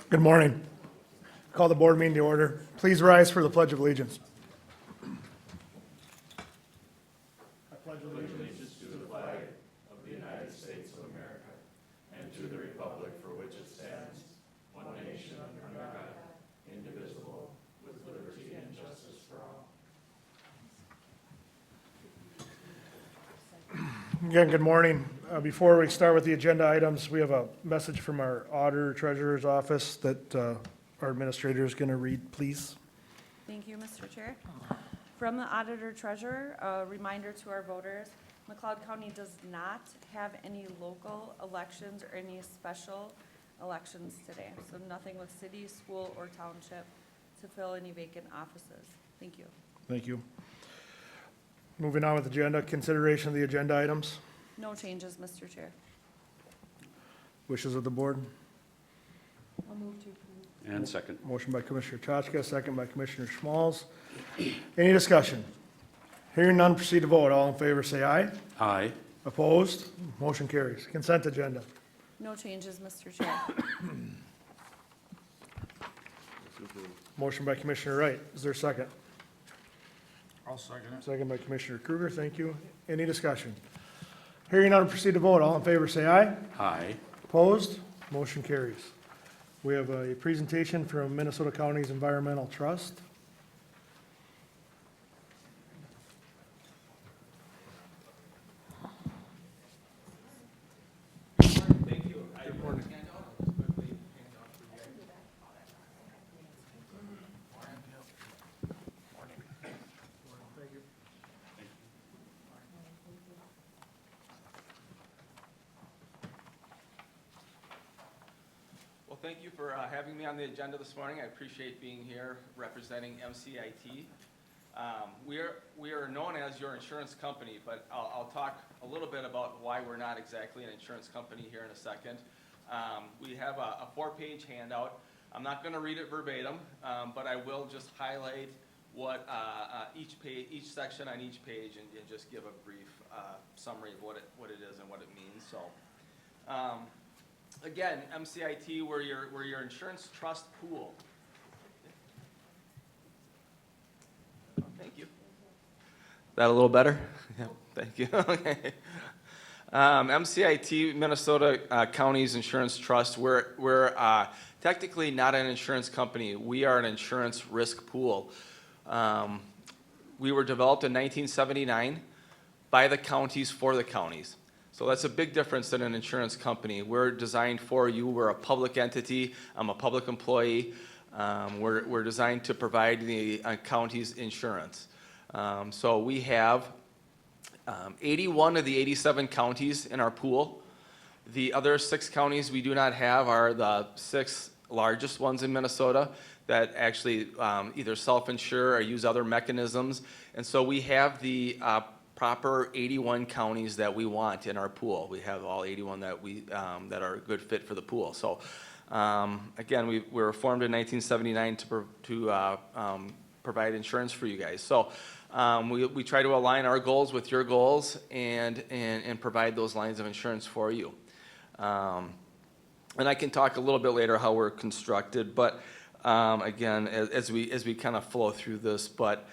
Good morning. Call the board meeting to order. Please rise for the Pledge of Allegiance. I pledge allegiance to the flag of the United States of America and to the republic for which it stands, one nation under God, indivisible, with liberty and justice for all. Again, good morning. Before we start with the agenda items, we have a message from our auditor treasurer's office that our administrator is going to read, please. Thank you, Mr. Chair. From the auditor treasurer, a reminder to our voters, McLeod County does not have any local elections or any special elections today. So nothing with city, school, or township to fill any vacant offices. Thank you. Thank you. Moving on with the agenda, consideration of the agenda items. No changes, Mr. Chair. Wishes of the board. I'll move to approve. And second. Motion by Commissioner Chachka, second by Commissioner Schmalz. Any discussion? Hearing none, proceed to vote. All in favor, say aye. Aye. Opposed? Motion carries. Consent agenda. No changes, Mr. Chair. Motion by Commissioner Wright. Is there a second? I'll second it. Second by Commissioner Kruger. Thank you. Any discussion? Hearing none, proceed to vote. All in favor, say aye. Aye. Opposed? Motion carries. We have a presentation from Minnesota County's Environmental Trust. Thank you. I have one handout. I'll just quickly hand out for you guys. Well, thank you for having me on the agenda this morning. I appreciate being here representing MCIT. We are known as your insurance company, but I'll talk a little bit about why we're not exactly an insurance company here in a second. We have a 4-page handout. I'm not going to read it verbatim, but I will just highlight what each section on each page and just give a brief summary of what it is and what it means. So, again, MCIT, we're your insurance trust pool. Thank you. That a little better? Yeah, thank you. Okay. MCIT, Minnesota County's Insurance Trust, we're technically not an insurance company. We are an insurance risk pool. We were developed in 1979 by the counties for the counties. So that's a big difference than an insurance company. We're designed for you. We're a public entity. I'm a public employee. We're designed to provide the county's insurance. So we have 81 of the 87 counties in our pool. The other 6 counties we do not have are the 6 largest ones in Minnesota that actually either self-insure or use other mechanisms. And so we have the proper 81 counties that we want in our pool. We have all 81 that are a good fit for the pool. So again, we were formed in 1979 to provide insurance for you guys. So we try to align our goals with your goals and provide those lines of insurance for you. And I can talk a little bit later how we're constructed, but again, as we kind of flow through this, but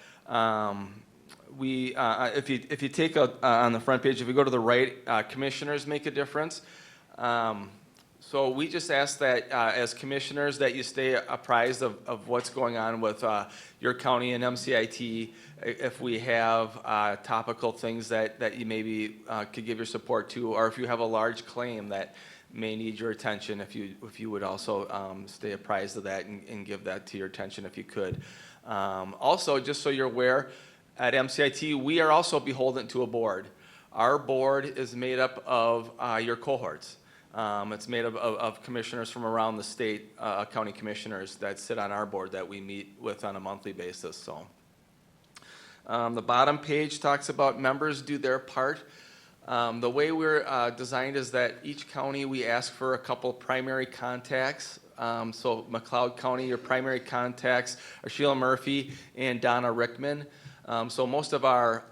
if you take on the front page, if you go to the right, commissioners make a difference. So we just ask that as commissioners that you stay apprised of what's going on with your county and MCIT. If we have topical things that you maybe could give your support to, or if you have a large claim that may need your attention, if you would also stay apprised of that and give that to your attention if you could. Also, just so you're aware, at MCIT, we are also beholden to a board. Our board is made up of your cohorts. It's made up of commissioners from around the state, county commissioners that sit on our board that we meet with on a monthly basis. So, the bottom page talks about members do their part. The way we're designed is that each county we ask for a couple primary contacts. So McLeod County, your primary contacts are Sheila Murphy and Donna Rickman. So most of our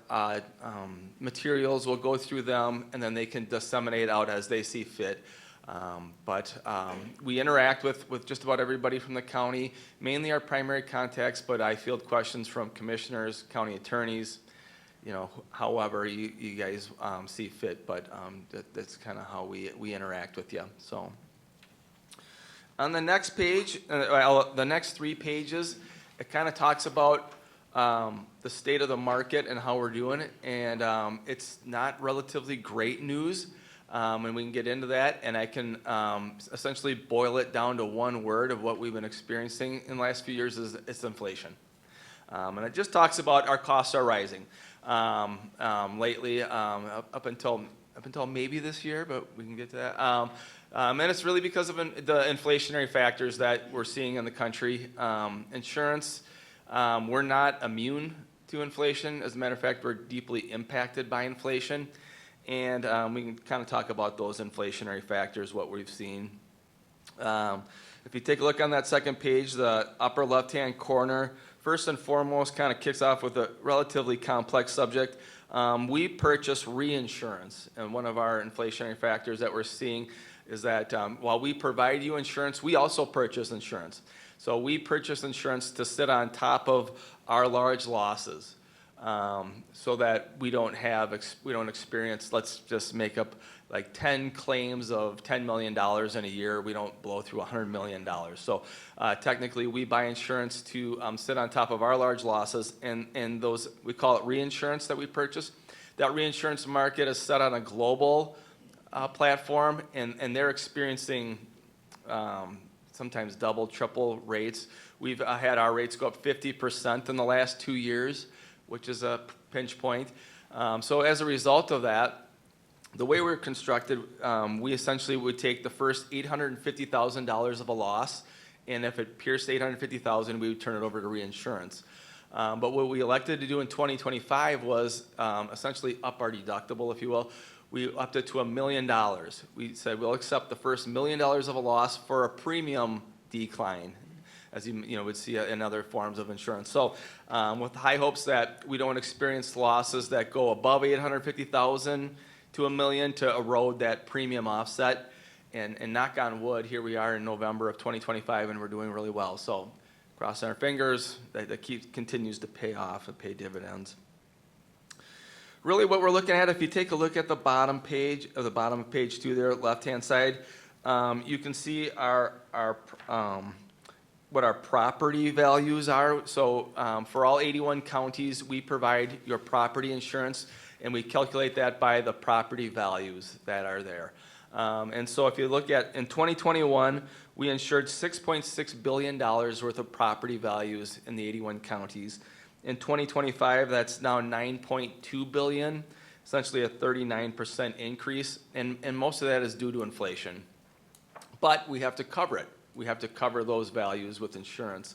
materials will go through them, and then they can disseminate out as they see fit. We interact with just about everybody from the county, mainly our primary contacts, but I field questions from commissioners, county attorneys, however you guys see fit, but that's kind of how we interact with you, so. On the next page, the next 3 pages, it kind of talks about the state of the market and how we're doing, and it's not relatively great news, and we can get into that, and I can essentially boil it down to one word of what we've been experiencing in the last few years is it's inflation. And it just talks about our costs are rising. Lately, up until maybe this year, but we can get to that. And it's really because of the inflationary factors that we're seeing in the country. Insurance, we're not immune to inflation. As a matter of fact, we're deeply impacted by inflation. And we can kind of talk about those inflationary factors, what we've seen. If you take a look on that second page, the upper left-hand corner, first and foremost, kind of kicks off with a relatively complex subject. We purchase reinsurance, and one of our inflationary factors that we're seeing is that while we provide you insurance, we also purchase insurance. So we purchase insurance to sit on top of our large losses, so that we don't experience, let's just make up like 10 claims of $10 million in a year. We don't blow through $100 million. So technically, we buy insurance to sit on top of our large losses, and those, we call it reinsurance that we purchase. That reinsurance market is set on a global platform, and they're experiencing sometimes double, triple rates. We've had our rates go up 50% in the last 2 years, which is a pinch point. So as a result of that, the way we're constructed, we essentially would take the first $850,000 of a loss, and if it pierced $850,000, we would turn it over to reinsurance. But what we elected to do in 2025 was essentially up our deductible, if you will. We upped it to $1 million. We said we'll accept the first $1 million of a loss for a premium decline, as you would see in other forms of insurance. So with high hopes that we don't experience losses that go above $850,000 to $1 million to erode that premium offset. And knock on wood, here we are in November of 2025, and we're doing really well. So crossing our fingers, that continues to pay off and pay dividends. Really what we're looking at, if you take a look at the bottom page, or the bottom of page 2 there, left-hand side, you can see what our property values are. So for all 81 counties, we provide your property insurance, and we calculate that by the property values that are there. And so if you look at, in 2021, we insured $6.6 billion worth of property values in the 81 counties. In 2025, that's now $9.2 billion, essentially a 39% increase, and most of that is due to inflation. But we have to cover it. We have to cover those values with insurance.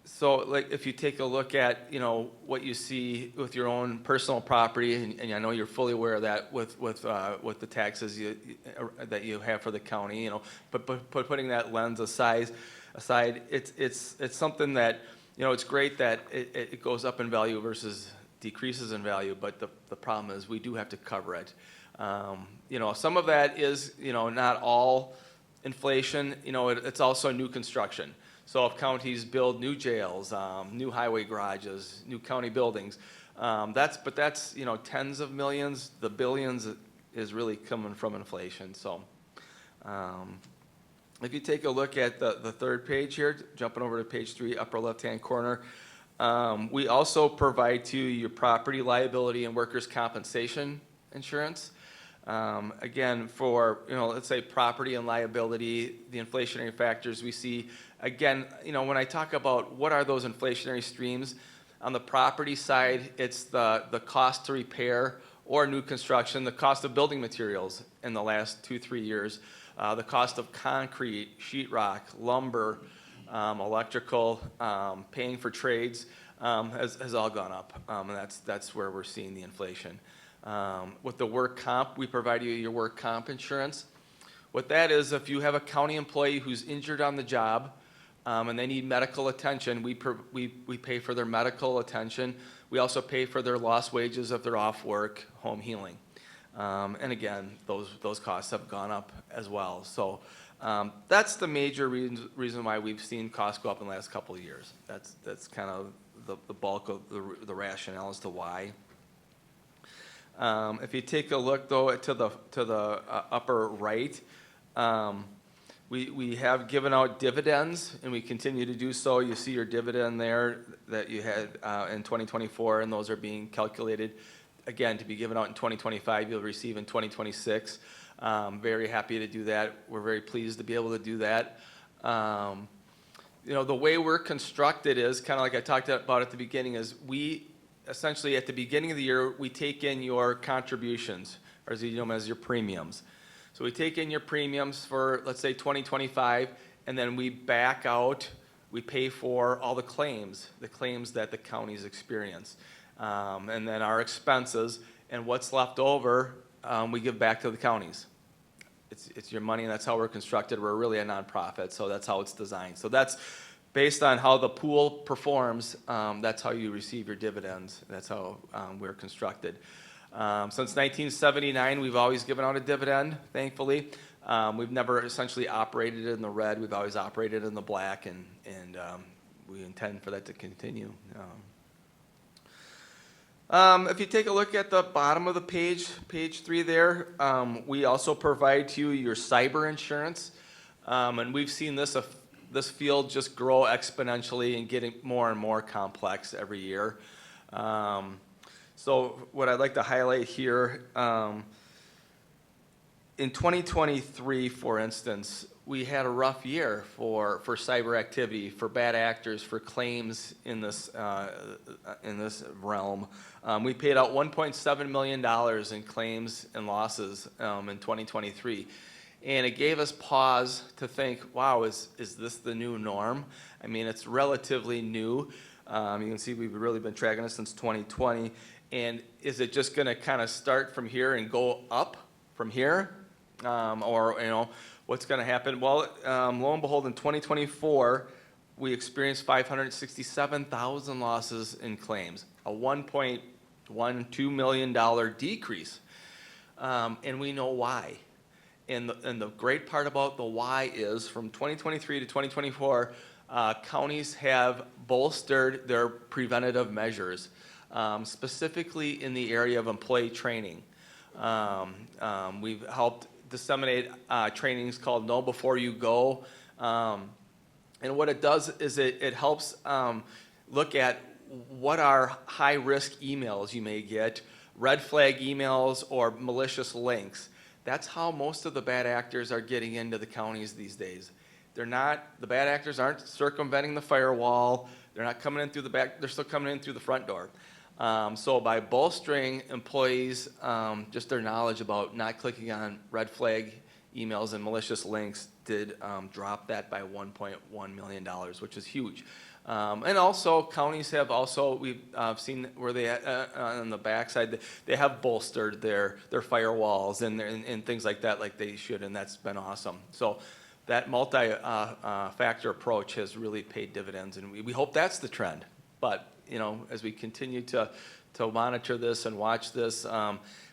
So like if you take a look at what you see with your own personal property, and I know you're fully aware of that with the taxes that you have for the county, but putting that lens aside, it's something that it's great that it goes up in value versus decreases in value, but the problem is we do have to cover it. Some of that is not all inflation. It's also new construction. So if counties build new jails, new highway garages, new county buildings, that's tens of millions. The billions is really coming from inflation. So if you take a look at the third page here, jumping over to page 3, upper left-hand corner, we also provide to you your property liability and workers' compensation insurance. Again, for let's say property and liability, the inflationary factors we see. Again, when I talk about what are those inflationary streams, on the property side, it's the cost to repair or new construction, the cost of building materials in the last 2-3 years, the cost of concrete, sheetrock, lumber, electrical, paying for trades has all gone up, and that's where we're seeing the inflation. With the work comp, we provide you your work comp insurance. What that is, if you have a county employee who's injured on the job and they need medical attention, we pay for their medical attention. We also pay for their lost wages if they're off work, home healing. And again, those costs have gone up as well. So that's the major reason why we've seen costs go up in the last couple of years. That's kind of the bulk of the rationale as to why. If you take a look though to the upper right, we have given out dividends, and we continue to do so. You see your dividend there that you had in 2024, and those are being calculated, again, to be given out in 2025, you'll receive in 2026. Very happy to do that. We're very pleased to be able to do that. The way we're constructed is kind of like I talked about at the beginning, is we essentially at the beginning of the year, we take in your contributions, or as you know them as your premiums. So we take in your premiums for, let's say, 2025, and then we back out, we pay for all the claims that the counties experience. And then our expenses, and what's left over, we give back to the counties. It's your money, and that's how we're constructed. We're really a nonprofit, so that's how it's designed. So that's based on how the pool performs, that's how you receive your dividends. That's how we're constructed. Since 1979, we've always given out a dividend, thankfully. We've never essentially operated in the red. We've always operated in the black, and we intend for that to continue. If you take a look at the bottom of the page 3 there, we also provide to you your cyber insurance. And we've seen this field just grow exponentially and getting more and more complex every year. So what I'd like to highlight here, in 2023, for instance, we had a rough year for cyber activity, for bad actors, for claims in this realm. We paid out $1.7 million in claims and losses in 2023. And it gave us pause to think, wow, is this the new norm? I mean, it's relatively new. You can see we've really been tracking this since 2020. And is it just going to kind of start from here and go up from here? Or what's going to happen? Well, lo and behold, in 2024, we experienced 567,000 losses in claims, a $1.12 million decrease. And we know why. And the great part about the why is from 2023 to 2024, counties have bolstered their preventative measures, specifically in the area of employee training. We've helped disseminate trainings called Know Before You Go. And what it does is it helps look at what are high-risk emails you may get, red flag emails or malicious links. That's how most of the bad actors are getting into the counties these days. The bad actors aren't circumventing the firewall. They're not coming in through the back. They're still coming in through the front door. So by bolstering employees, just their knowledge about not clicking on red flag emails and malicious links did drop that by $1.1 million, which is huge. And also, counties have also, we've seen where they, on the backside, they have bolstered their firewalls and things like that, like they should, and that's been awesome. So that multi-factor approach has really paid dividends, and we hope that's the trend. But, as we continue to monitor this and watch this,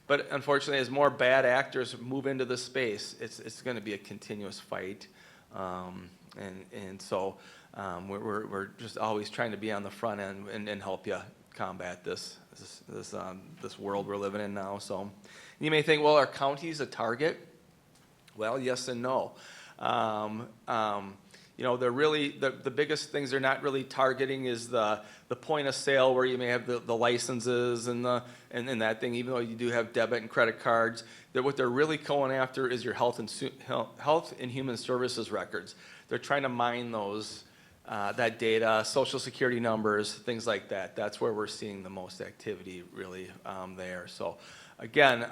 but unfortunately, as more bad actors move into this space, it's going to be a continuous fight. And so we're just always trying to be on the front end and help you combat this world we're living in now. So you may think, well, are counties a target? Well, yes and no. They're really the biggest things they're not really targeting is the point of sale where you may have the licenses and that thing. Even though you do have debit and credit cards, what they're really going after is your health and human services records. They're trying to mine those that data, social security numbers, things like that. That's where we're seeing the most activity really there. So again,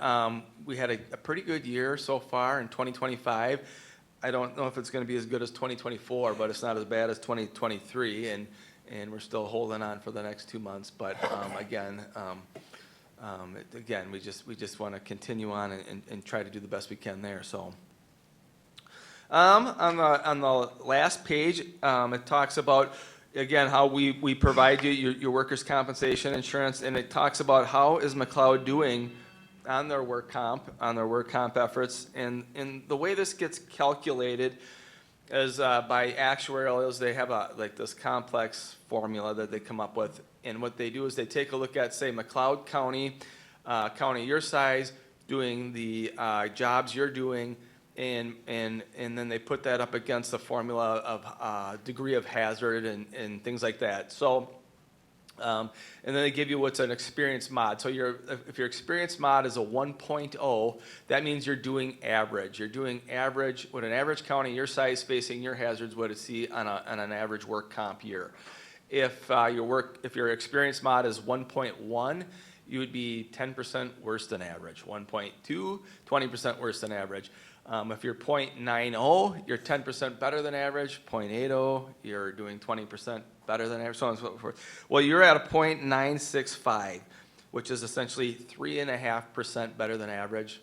we had a pretty good year so far in 2025. I don't know if it's going to be as good as 2024, but it's not as bad as 2023, and we're still holding on for the next 2 months. But again, we just want to continue on and try to do the best we can there. So on the last page, it talks about again how we provide you your workers' compensation insurance, and it talks about how is McLeod doing their work comp efforts. And the way this gets calculated is by actuarials. They have like this complex formula that they come up with. And what they do is they take a look at, say, McLeod County, county your size, doing the jobs you're doing, and then they put that up against the formula of degree of hazard and things like that. So, and then they give you what's an experience mod. So if your experience mod is a 1.0, that means you're doing average. You're doing average, what an average county your size facing your hazards would see on an average work comp year. If your experience mod is 1.1, you would be 10% worse than average. 1.2, 20% worse than average. If you're 0.90, you're 10% better than average. 0.80, you're doing 20% better than average, so on and so forth. Well, you're at a 0.965, which is essentially 3.5% better than average.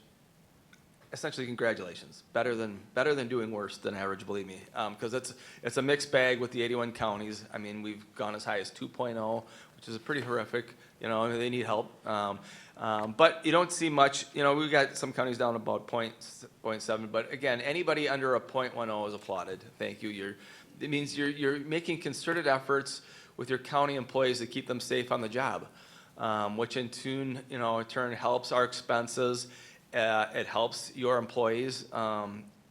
Essentially, congratulations. Better than doing worse than average, believe me. Because it's a mixed bag with the 81 counties. I mean, we've gone as high as 2.0, which is a pretty horrific. They need help. But you don't see much. We've got some counties down about 0.7. But again, anybody under a 0.10 is applauded. Thank you. It means you're making concerted efforts with your county employees to keep them safe on the job, which in turn helps our expenses. It helps your employees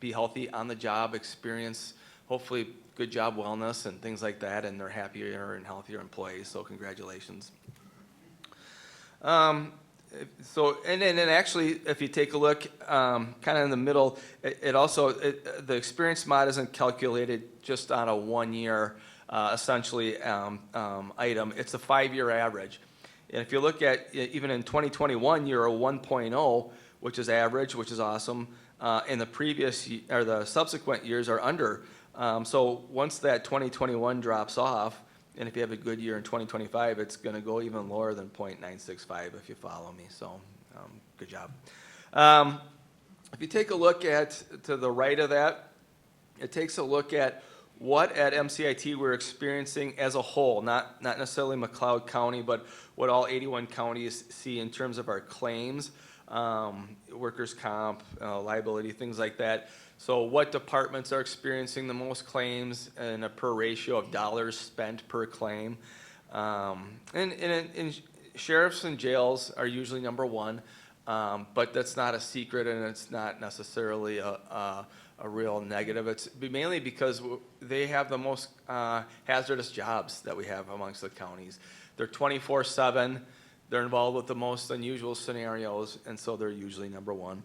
be healthy on the job, experience hopefully good job wellness and things like that, and they're happier and healthier employees. So congratulations. So and then actually, if you take a look, kind of in the middle, the experience mod isn't calculated just on a 1 year essentially item. It's a 5-year average, and if you look at even in 2021, you're a 1.0. Which is average, which is awesome. And the subsequent years are under. So once that 2021 drops off, and if you have a good year in 2025, it's going to go even lower than 0.965 if you follow me. So good job. If you take a look to the right of that, it takes a look at what at MCIT we're experiencing as a whole, not necessarily McLeod County, but what all 81 counties see in terms of our claims. Workers' comp, liability, things like that. So what departments are experiencing the most claims and a per ratio of dollars spent per claim. And sheriffs and jails are usually number one, but that's not a secret and it's not necessarily a real negative. It's mainly because they have the most hazardous jobs that we have amongst the counties. They're 24/7. They're involved with the most unusual scenarios, and so they're usually number one.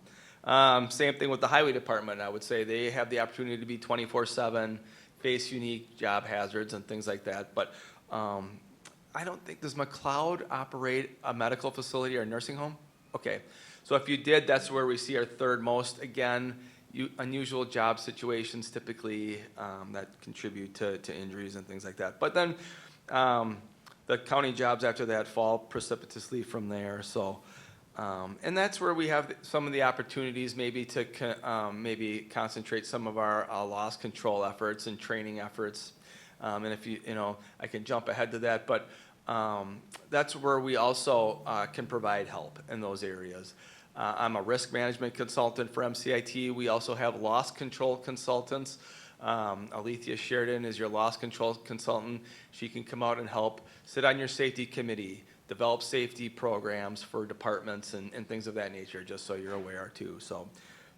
Same thing with the highway department. I would say they have the opportunity to be 24/7, face unique job hazards and things like that. But I don't think, does McLeod operate a medical facility or a nursing home? Okay, so if you did, that's where we see our third most. Again, unusual job situations typically that contribute to injuries and things like that. But then the county jobs after that fall precipitously from there. So, and that's where we have some of the opportunities maybe to maybe concentrate some of our loss control efforts and training efforts. And if I can jump ahead to that, but that's where we also can provide help in those areas. I'm a risk management consultant for MCIT. We also have loss control consultants. Alethea Sheridan is your loss control consultant. She can come out and help sit on your safety committee, develop safety programs for departments and things of that nature, just so you're aware too. So,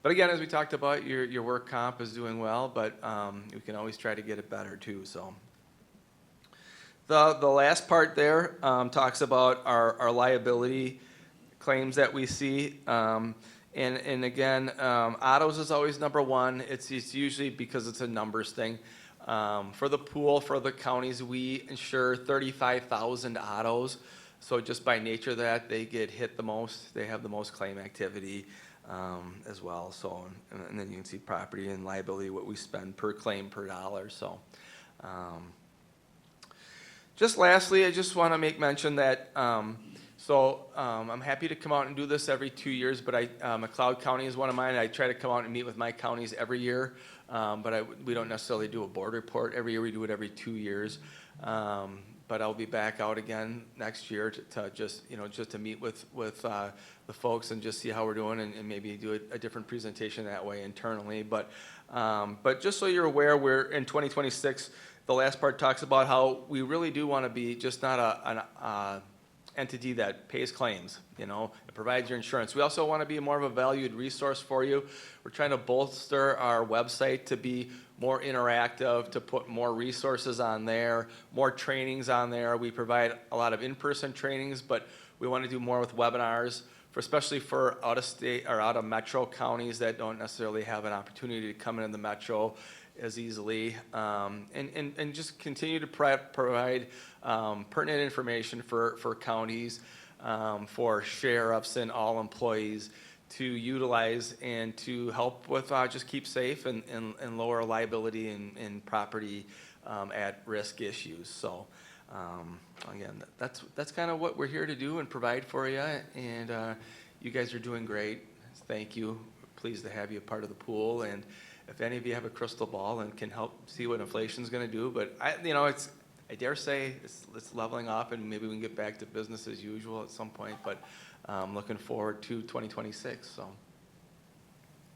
but again, as we talked about, your work comp is doing well, but we can always try to get it better too. So the last part there talks about our liability claims that we see. And again, autos is always number one. It's usually because it's a numbers thing. For the pool, for the counties, we insure 35,000 autos. So just by nature of that, they get hit the most. They have the most claim activity as well. So, and then you can see property and liability, what we spend per claim per dollar. So, just lastly, I just want to make mention that I'm happy to come out and do this every 2 years, but McLeod County is one of mine. I try to come out and meet with my counties every year, but we don't necessarily do a board report every year. We do it every 2 years. But I'll be back out again next year to just, just to meet with the folks and just see how we're doing and maybe do a different presentation that way internally. But just so you're aware, we're in 2026, the last part talks about how we really do want to be just not an entity that pays claims, it provides your insurance. We also want to be more of a valued resource for you. We're trying to bolster our website to be more interactive, to put more resources on there, more trainings on there. We provide a lot of in-person trainings, but we want to do more with webinars, especially for out-of-state or out-of-metro counties that don't necessarily have an opportunity to come into the metro as easily, and just continue to provide pertinent information for counties, for sheriffs and all employees to utilize and to help with just keep safe and lower liability and property at risk issues. So again, that's kind of what we're here to do and provide for you, and you guys are doing great. Thank you. Pleased to have you a part of the pool, and if any of you have a crystal ball and can help see what inflation's going to do, but I dare say it's leveling off, and maybe we can get back to business as usual at some point. But I'm looking forward to 2026. So. All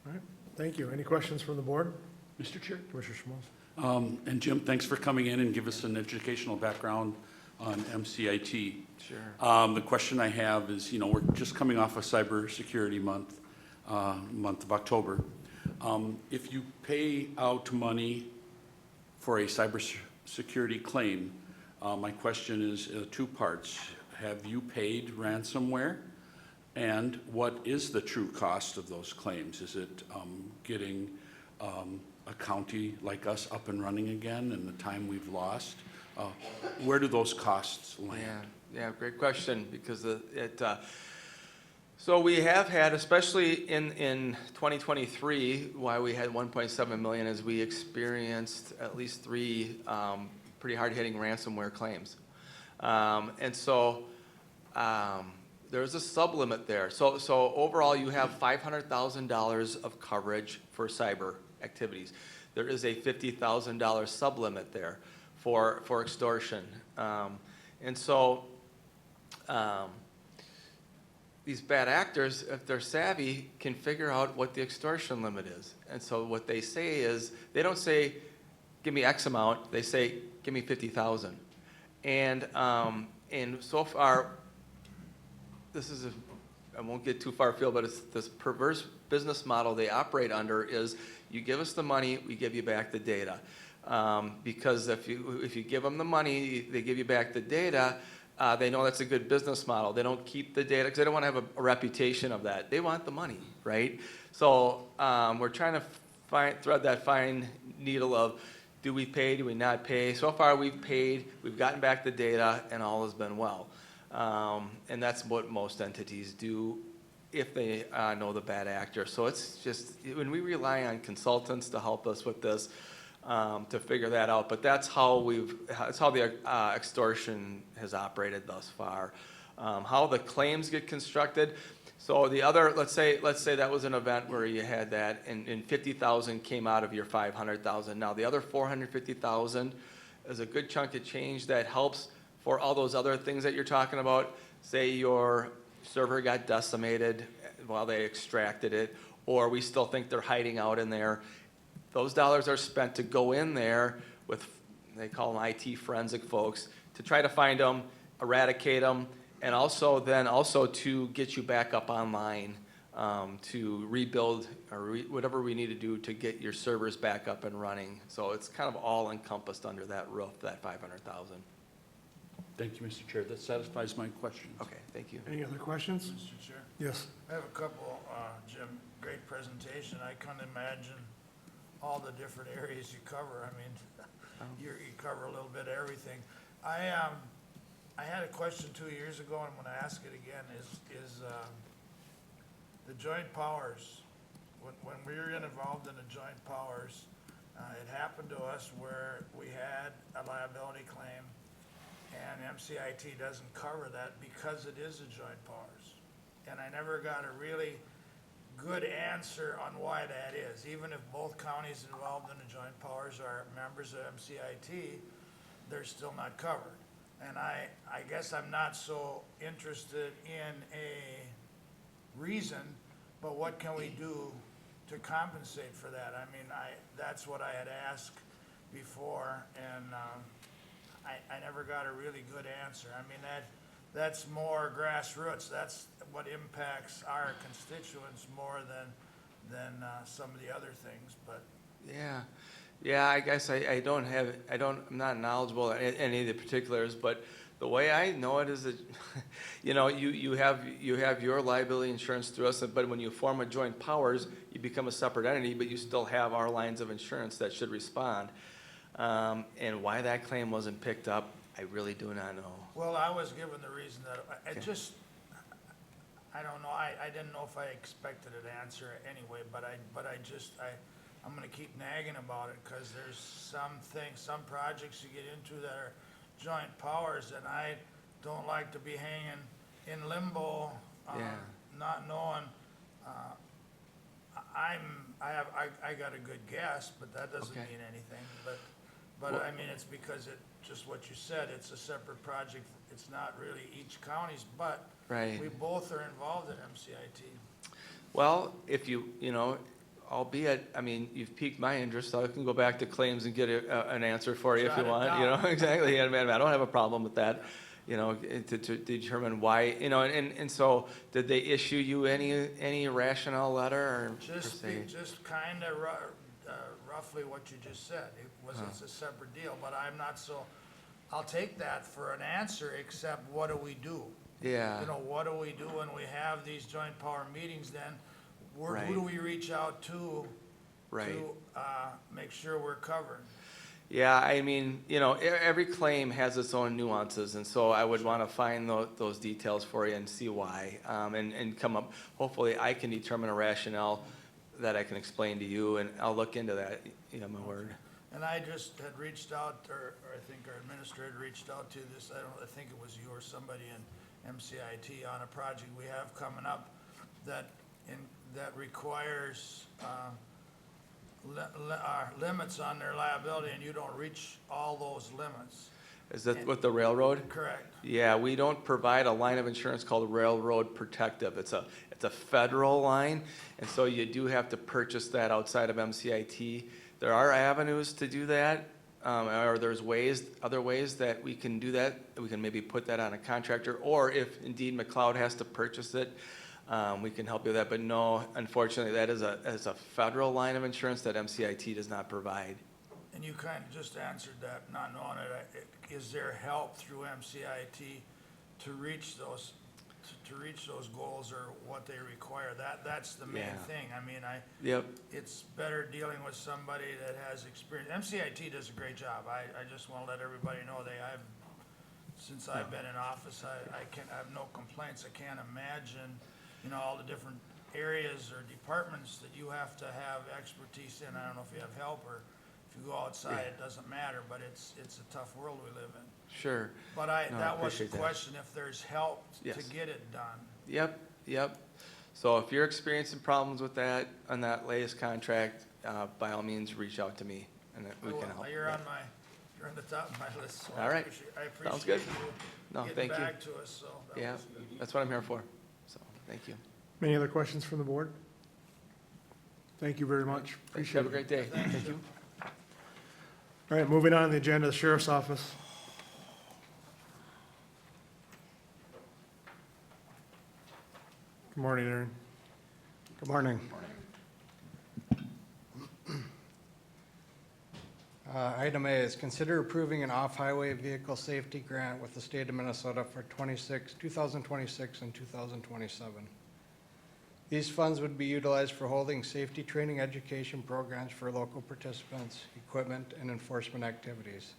right. Thank you. Any questions from the board? Mr. Chair? Commissioner Schmalz. And Jim, thanks for coming in and give us an educational background on MCIT. Sure. The question I have is, we're just coming off a cybersecurity month of October. If you pay out money for a cybersecurity claim, my question is two parts. Have you paid ransomware? And what is the true cost of those claims? Is it getting a county like us up and running again and the time we've lost? Where do those costs land? Yeah, great question, because so we have had, especially in 2023, why we had 1.7 million is we experienced at least 3 pretty hard-hitting ransomware claims. And so there's a sublimit there. So overall, you have $500,000 of coverage for cyber activities. There is a $50,000 sublimit there for extortion. And so these bad actors, if they're savvy, can figure out what the extortion limit is. And so what they say is, they don't say, give me X amount, they say, give me 50,000. And so far, I won't get too far afield, but it's this perverse business model they operate under is, you give us the money, we give you back the data. Because if you give them the money, they give you back the data, they know that's a good business model. They don't keep the data because they don't want to have a reputation of that. They want the money, right? So we're trying to thread that fine needle of, do we pay, do we not pay? So far we've paid, we've gotten back the data, and all has been well. And that's what most entities do if they know the bad actor. So it's just, when we rely on consultants to help us with this, to figure that out. But that's how the extortion has operated thus far. How the claims get constructed. So the other, let's say that was an event where you had that, and 50,000 came out of your 500,000. Now the other 450,000 is a good chunk of change that helps for all those other things that you're talking about. Say your server got decimated while they extracted it, or we still think they're hiding out in there. Those dollars are spent to go in there with, they call them IT forensic folks, to try to find them, eradicate them, and also to get you back up online, to rebuild or whatever we need to do to get your servers back up and running. So it's kind of all encompassed under that roof, that 500,000. Thank you, Mr. Chair. That satisfies my questions. Okay, thank you. Any other questions? Mr. Chair? Yes. I have a couple, Jim, great presentation. I couldn't imagine all the different areas you cover. I mean, you cover a little bit of everything. I had a question 2 years ago, and I'm going to ask it again, is the joint powers. When we were involved in the joint powers, it happened to us where we had a liability claim, and MCIT doesn't cover that because it is a joint powers. And I never got a really good answer on why that is. Even if both counties involved in the joint powers are members of MCIT, they're still not covered. And I guess I'm not so interested in a reason, but what can we do to compensate for that? I mean, that's what I had asked before, and, I never got a really good answer. I mean, that's more grassroots, that's what impacts our constituents more than some of the other things, but. Yeah, I guess I'm not knowledgeable in any of the particulars, but the way I know it is that, you have your liability insurance through us, but when you form a joint powers, you become a separate entity, but you still have our lines of insurance that should respond. And why that claim wasn't picked up, I really do not know. Well, I was given the reason that, Okay. I don't know, I didn't know if I expected an answer anyway, but I'm gonna keep nagging about it, cause there's some projects you get into that are joint powers, and I don't like to be hanging in limbo, Yeah. not knowing, I got a good guess, but that doesn't Okay. mean anything, but Well- I mean, it's because just what you said, it's a separate project, it's not really each county's, but Right. we both are involved in MCIT. Well, if albeit, I mean, you've piqued my interest, so I can go back to claims and get an answer for you if Jot you it want, down. exactly, and man, I don't have a problem with that, to determine why, and so, did they issue you any rationale letter, or per se? Just kinda roughly what you just said, it's a separate deal, but I'm not so, I'll take that for an answer, except what do we do? Yeah, What do we do when we have these joint power meetings then? Who Right. do we reach out to? right. To, make sure we're covered? Yeah, I mean, every claim has its own nuances, and so I would want to find those details for you and see why, and come up, hopefully I can determine a rationale that I can explain to you, and I'll look into that, my word. And I just had reached out, or I think our administrator reached out to this, I think it was you or somebody in MCIT on a project we have coming up that requires, limits on their liability, and you don't reach all those limits. Is that with the railroad? Correct. Yeah, we don't provide a line of insurance called Railroad Protective. It's a federal line, and so you do have to purchase that outside of MCIT. There are avenues to do that, or there's other ways that we can do that. We can maybe put that on a contractor, or if indeed McLeod has to purchase it, we can help you with that. But no, unfortunately, that is a federal line of insurance that MCIT does not provide. And you kind of just answered that, not knowing it. Is there help through MCIT to reach those goals, or what they require? That's the main Yeah. thing. I mean, Yep. it's better dealing with somebody that has experience. MCIT does a great job. I just want to let everybody know since I've been in office, I have no complaints. I can't imagine, all the different areas or departments that you have to have expertise in. I don't know if you have help, or if you go outside, it doesn't matter, but it's a tough world we live in. Sure. But No, I that was the appreciate that. question, if there's help to Yes. get it done. Yep. So if you're experiencing problems with that, on that latest contract, by all means, reach out to me, and we can help. You're on the top of my list, so All right. I appreciate Sounds good. you No, getting thank you. back to us, so. that Yeah, was good. that's what I'm here for, so, thank you. Any other questions from the board? Thank you very much. Appreciate it. Have a great day. Thank you. All right, moving on to the agenda, the sheriff's office. Good morning, Aaron. Good morning. Item A is consider approving an off-highway vehicle safety grant with the state of Minnesota for 2026 and 2027. These funds would be utilized for holding safety training education programs for local participants, equipment, and enforcement activities.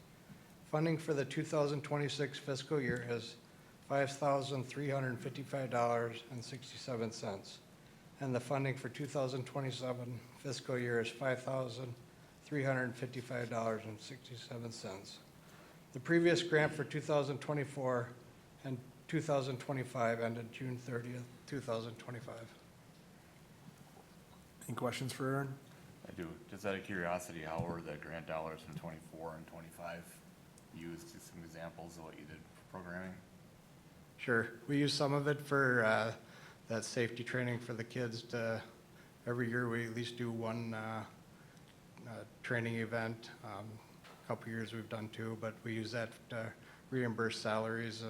Funding for the 2026 fiscal year is $5,355.67, and the funding for 2027 fiscal year is $5,355.67. The previous grant for 2024 and 2025 ended June 30th, 2025. Any questions for Aaron? I do. Just out of curiosity, how were the grant dollars from 24 and 25 use some examples of what you did for programming? Sure. We use some of it for that safety training for the kids to, every year we at least do one training event. A couple years we've done two, but we use that to reimburse salaries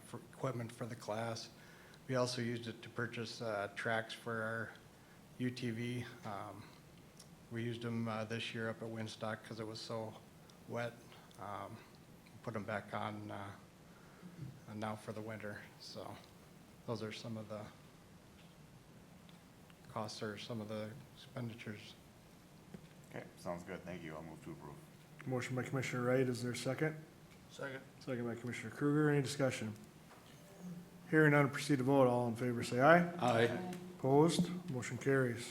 for equipment for the class. We also used it to purchase tracks for our UTV. We used them this year up at Winstock because it was so wet. Put them back on now for the winter. So those are some of the costs or some of the expenditures. Okay, sounds good, thank you, I'll move to approve. Motion by Commissioner Wright, is there a second? Second. Second by Commissioner Kruger, any discussion? Hearing none, proceed to vote, all in favor say aye. Aye. Opposed, motion carries.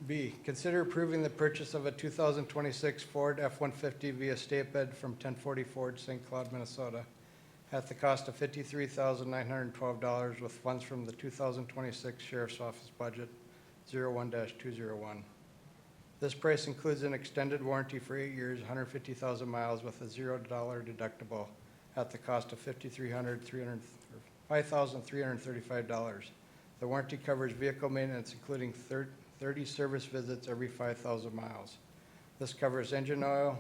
B, consider approving the purchase of a 2026 Ford F-150 via state bid from 1040 Ford, St. Cloud, Minnesota, at the cost of $53,912 with funds from the 2026 Sheriff's Office Budget 01-201. This price includes an extended warranty for 8 years, 150,000 miles with a $0 deductible at the cost of $5,335. The warranty covers vehicle maintenance, including 30 service visits every 5,000 miles. This covers engine oil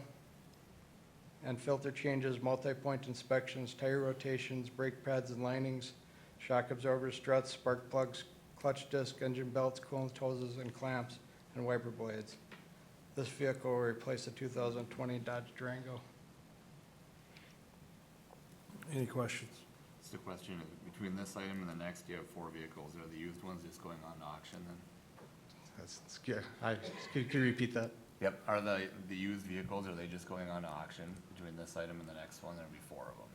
and filter changes, multi-point inspections, tire rotations, brake pads and linings, shock absorbers, struts, spark plugs, clutch disc, engine belts, coolant hoses and clamps, and wiper blades. This vehicle will replace a 2020 Dodge Durango. Any questions? Just a question, between this item and the next, you have 4 vehicles, are the used ones just going on to auction then? Could you repeat that? Yep, are the used vehicles, are they just going on to auction between this item and the next one? There'll be 4 of them.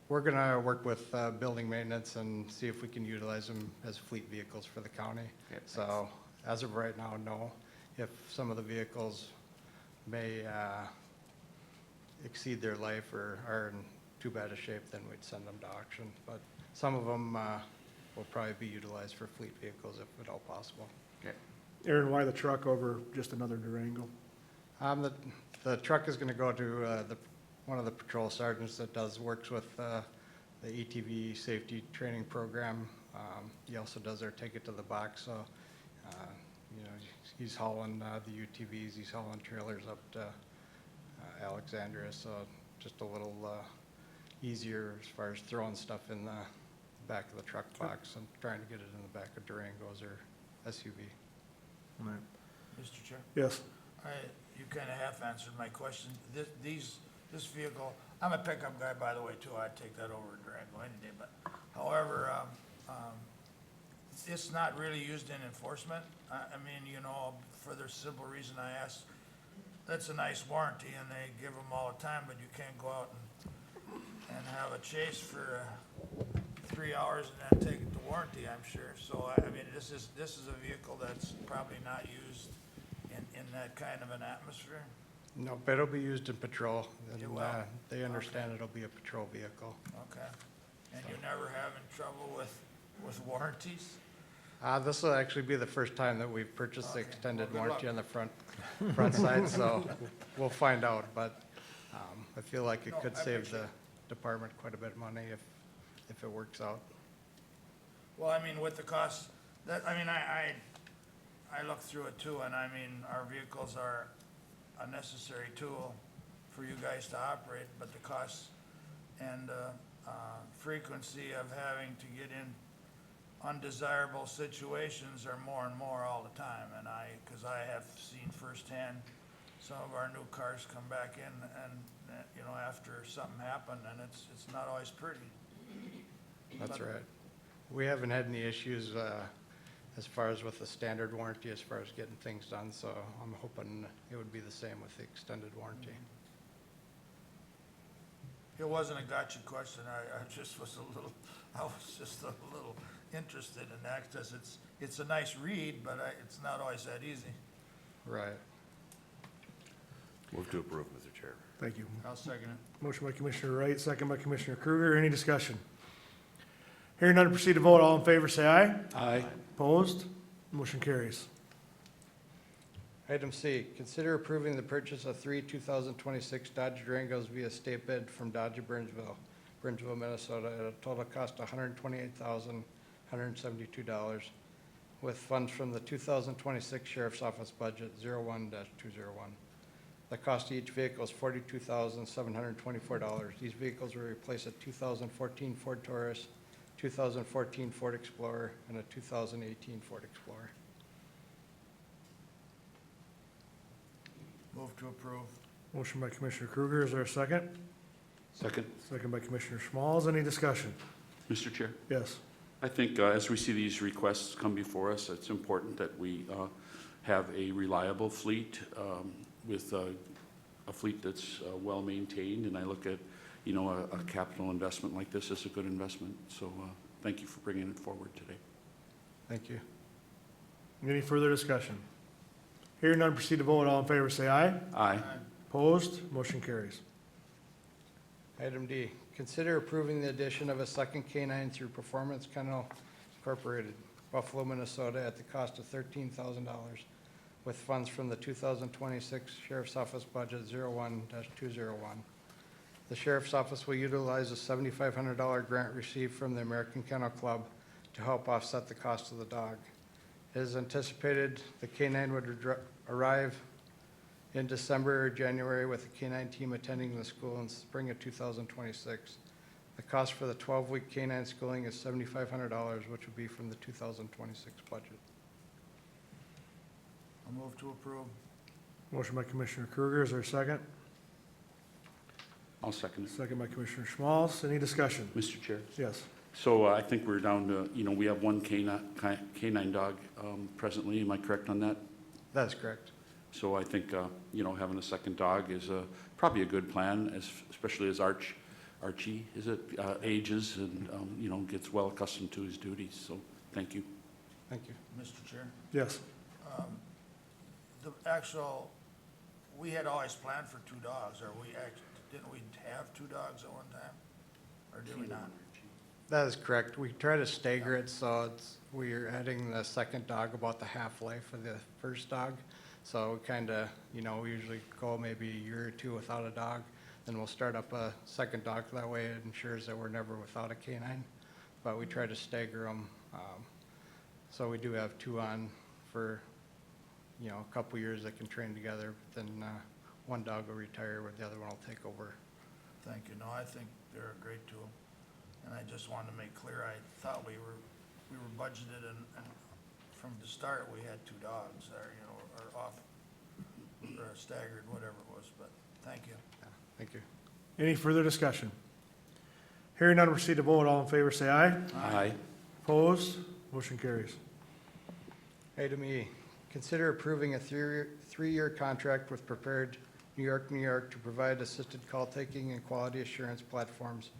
We're gonna work with building maintenance and see if we can utilize them as fleet vehicles for the county. Okay, So as of right now, no. If some of the vehicles may exceed their life or are in too bad a shape, then we'd send them to auction. But some of them will probably be utilized for fleet vehicles if at all possible. Okay, Aaron, why the truck over just another Durango? The truck is gonna go to one of the patrol sergeants that works with the ATV safety training program. He also does our take it to the box, so, you know, he's hauling the UTVs, he's hauling trailers up to Alexandria, so just a little easier as far as throwing stuff in the back of the truck box and trying to get it in the back of Durangos or SUV. All right. Mr. Chair, Yes, you kind of half answered my question. This vehicle, I'm a pickup guy, by the way, too. I'd take that over a Durango any day, but however, it's not really used in enforcement. I mean, you know, for the simple reason I asked, that's a nice warranty and they give them all the time, but you can't go out and have a chase for 3 hours and then take it to warranty, I'm sure. So, I mean, this is a vehicle that's probably not used in that kind of an atmosphere. No, but it'll be used in patrol, It and will? they understand it'll be a patrol vehicle. Okay. And you're never having trouble with warranties? This will actually be the first time that we've purchased the Okay. extended Well, good warranty luck. on the front side, so we'll find out, but I feel like it No, could I save appreciate the it. department quite a bit of money if it works out. Well, I mean, with the cost, I looked through it too, and I mean, our vehicles are a necessary tool for you guys to operate, but the cost and frequency of having to get in undesirable situations are more and more all the time, and because I have seen firsthand some of our new cars come back in and, you know, after something happened, and it's not always pretty. That's But- right. We haven't had any issues as far as with the standard warranty, as far as getting things done, so I'm hoping it would be the same with the extended warranty. It wasn't a gotcha question, I just was just a little interested in that, because it's a nice read, but it's not always that easy. Right. move to approve, Mr. Chair. thank you. I'll second it. Motion by Commissioner Wright, second by Commissioner Kruger, any discussion? Hearing none, proceed to vote, all in favor say aye. Aye. Opposed, motion carries. Item C, consider approving the purchase of 2026 Dodge Durangos via state bid from Dodge of Burnsville, Minnesota, at a total cost of $128,172, with funds from the 2026 Sheriff's Office budget 01-201. The cost of each vehicle is $42,724. These vehicles will replace a 2014 Ford Taurus, 2014 Ford Explorer, and a 2018 Ford Explorer. Move to approve. Motion by Commissioner Kruger, is there a second? Second. Second by Commissioner Schmalz, any discussion? Mr. Chair, Yes. I think as we see these requests come before us, it's important that we have a reliable fleet with a fleet that's well-maintained, and I look at, you know, a capital investment like this as a good investment. So thank you for bringing it forward today. Thank you. Any further discussion? Hearing none, proceed to vote. All in favor, say aye. Aye. Opposed? Motion carries. Item D, consider approving the addition of a second K-9 through Performance Kennel Incorporated, Buffalo, Minnesota, at the cost of $13,000, with funds from the 2026 Sheriff's Office budget 01-201. The Sheriff's Office will utilize a $7,500 grant received from the American Kennel Club to help offset the cost of the dog. It is anticipated the K-9 would arrive in December or January, with the K-9 team attending the school in spring of 2026. The cost for the 12-week K-9 schooling is $7,500, which will be from the 2026 budget. I'll move to approve. Motion by Commissioner Kruger, is there a second? I'll second it. Second by Commissioner Schmalz, any discussion? Mr. Chair. Yes. So I think we're down to, you know, we have one K-9 dog presently. Am I correct on that? That's correct. So I think, you know, having a second dog is probably a good plan, especially as Archie, ages and, you know, gets well accustomed to his duties. So thank you. Thank you. Mr. Chair, Yes. we had always planned for 2 dogs, or didn't we have 2 dogs at one time? Or did we not? That is correct. We try to stagger it, so we're adding the second dog about the half-life of the first dog. So we kind of, you know, we usually go maybe a year or 2 without a dog, then we'll start up a second dog. That way it ensures that we're never without a K-9. But we try to stagger them. So we do have 2 on for, you know, a couple years that can train together. Then one dog will retire, but the other one will take over. Thank you. No, I think they're a great tool. And I just wanted to make clear, I thought we were budgeted and from the start, we had 2 dogs there, you know, or off, or staggered, whatever it was, but thank you. Yeah, thank you. Any further discussion? Hearing none, proceed to vote. All in favor, say aye. Aye. Opposed? Motion carries. Item E, consider approving a 3-year contract with Prepared New York, to provide assisted call taking and quality assurance platforms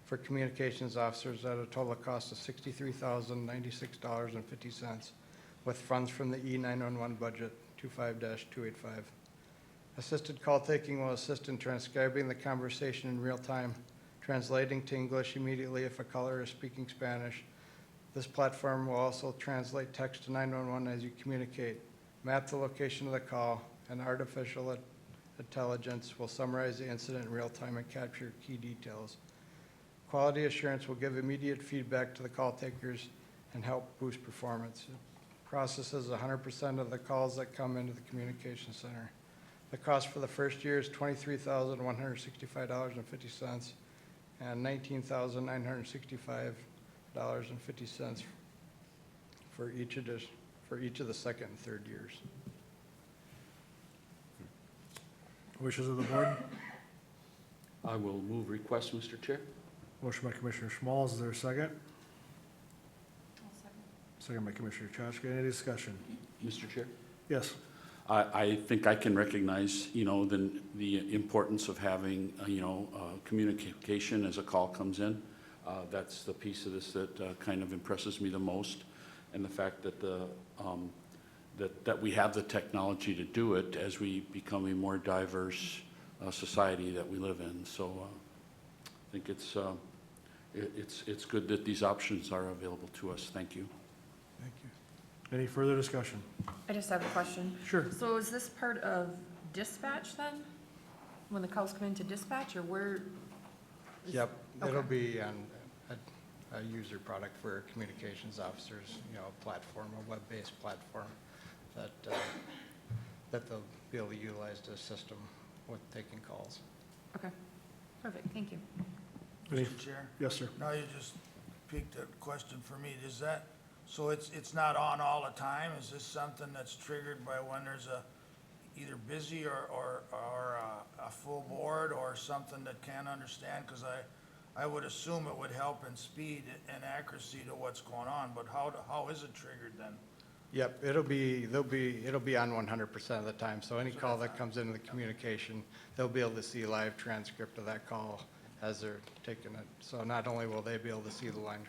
for communications officers at a total cost of $63,096.50, with funds from the E911 budget 25-285. Assisted call taking will assist in transcribing the conversation in real time, translating to English immediately if a caller is speaking Spanish. This platform will also translate text to 911 as you communicate, map the location of the call, and artificial intelligence will summarize the incident in real time and capture key details. Quality assurance will give immediate feedback to the call takers and help boost performance. It processes 100% of the calls that come into the communication center. The cost for the first year is $23,165.50 and $19,965.50 for each of the second and third years. Wishes of the board? I will move request, Mr. Chair. Motion by Commissioner Schmalz, is there a second? Second by Commissioner Chachka, any discussion? Mr. Chair. Yes. I think I can recognize, you know, the importance of having, you know, communication as a call comes in. That's the piece of this that kind of impresses me the most, and the fact that that we have the technology to do it as we become a more diverse society that we live in. So I think it's good that these options are available to us. Thank you. Thank you. Any further discussion? I just have a question. Sure. So is this part of dispatch then? When the calls come into dispatch, or where? Yep, it'll Okay. be on a user product for communications officers, you know, a platform, a web-based platform that they'll be able to utilize to assist them with taking calls. Okay, perfect, thank you. Any- Mr. Chair? Yes, sir. Now you just piqued a question for me. Does that, so it's not on all the time? Is this something that's triggered by when there's a, either busy or a full board or something that can't understand? Because I would assume it would help in speed and accuracy to what's going on, but how is it triggered then? Yep, it'll be on 100% of the time, so any call that comes into the communication, they'll be able to see live transcript of that call as they're taking it. So not only will they be able to see the line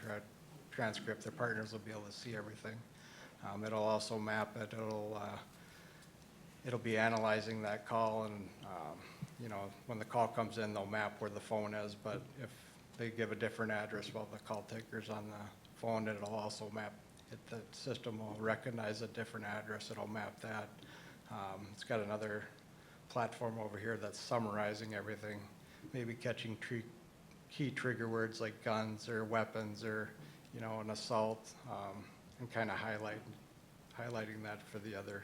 transcript, their partners will be able to see everything. It'll also map it, it'll be analyzing that call, and, you know, when the call comes in, they'll map where the phone is, but if they give a different address while the call taker's on the phone, it'll also map it. The system will recognize a different address, it'll map that. It's got another platform over here that's summarizing everything, maybe catching key trigger words like guns or weapons or, you know, an assault, and kind of highlighting that for the other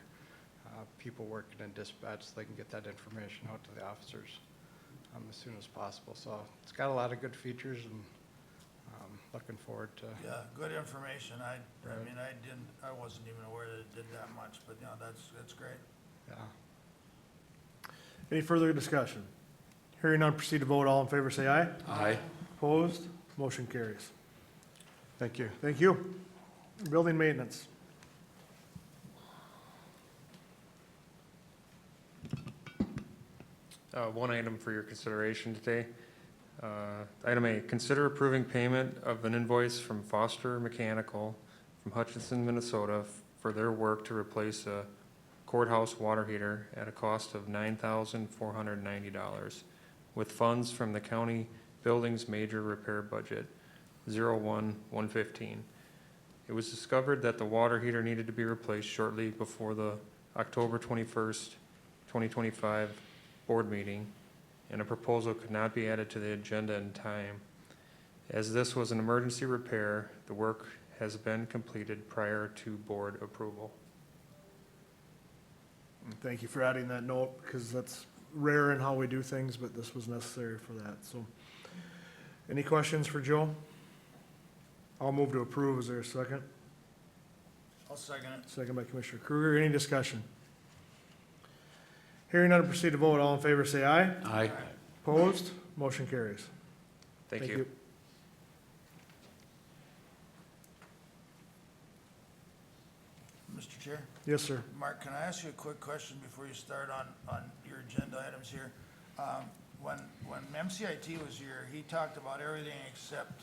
people working in dispatch so they can get that information out to the officers as soon as possible. So it's got a lot of good features, and looking forward to. Yeah, good information. I Right. mean, I wasn't even aware that it did that much, but, you know, that's great. Yeah. Any further discussion? Hearing none, proceed to vote. All in favor, say aye. Aye. Opposed? Motion carries. Thank you. Thank you. Building maintenance. One item for your consideration today. Item A, consider approving payment of an invoice from Foster Mechanical from Hutchinson, Minnesota for their work to replace a courthouse water heater at a cost of $9,490 with funds from the county building's major repair budget, 01115. It was discovered that the water heater needed to be replaced shortly before the October 21st, 2025 board meeting, and a proposal could not be added to the agenda in time. As this was an emergency repair, the work has been completed prior to board approval. And thank you for adding that note, because that's rare in how we do things, but this was necessary for that, so. Any questions for Joe? I'll move to approve. Is there a second? I'll second it. Second by Commissioner Kruger. Any discussion? Hearing none, proceed to vote. All in favor, say aye. Aye. Opposed? Motion carries. Thank you. Mr. Chair? Yes, sir. Mark, can I ask you a quick question before you start on your agenda items here? When MCIT was here, he talked about everything except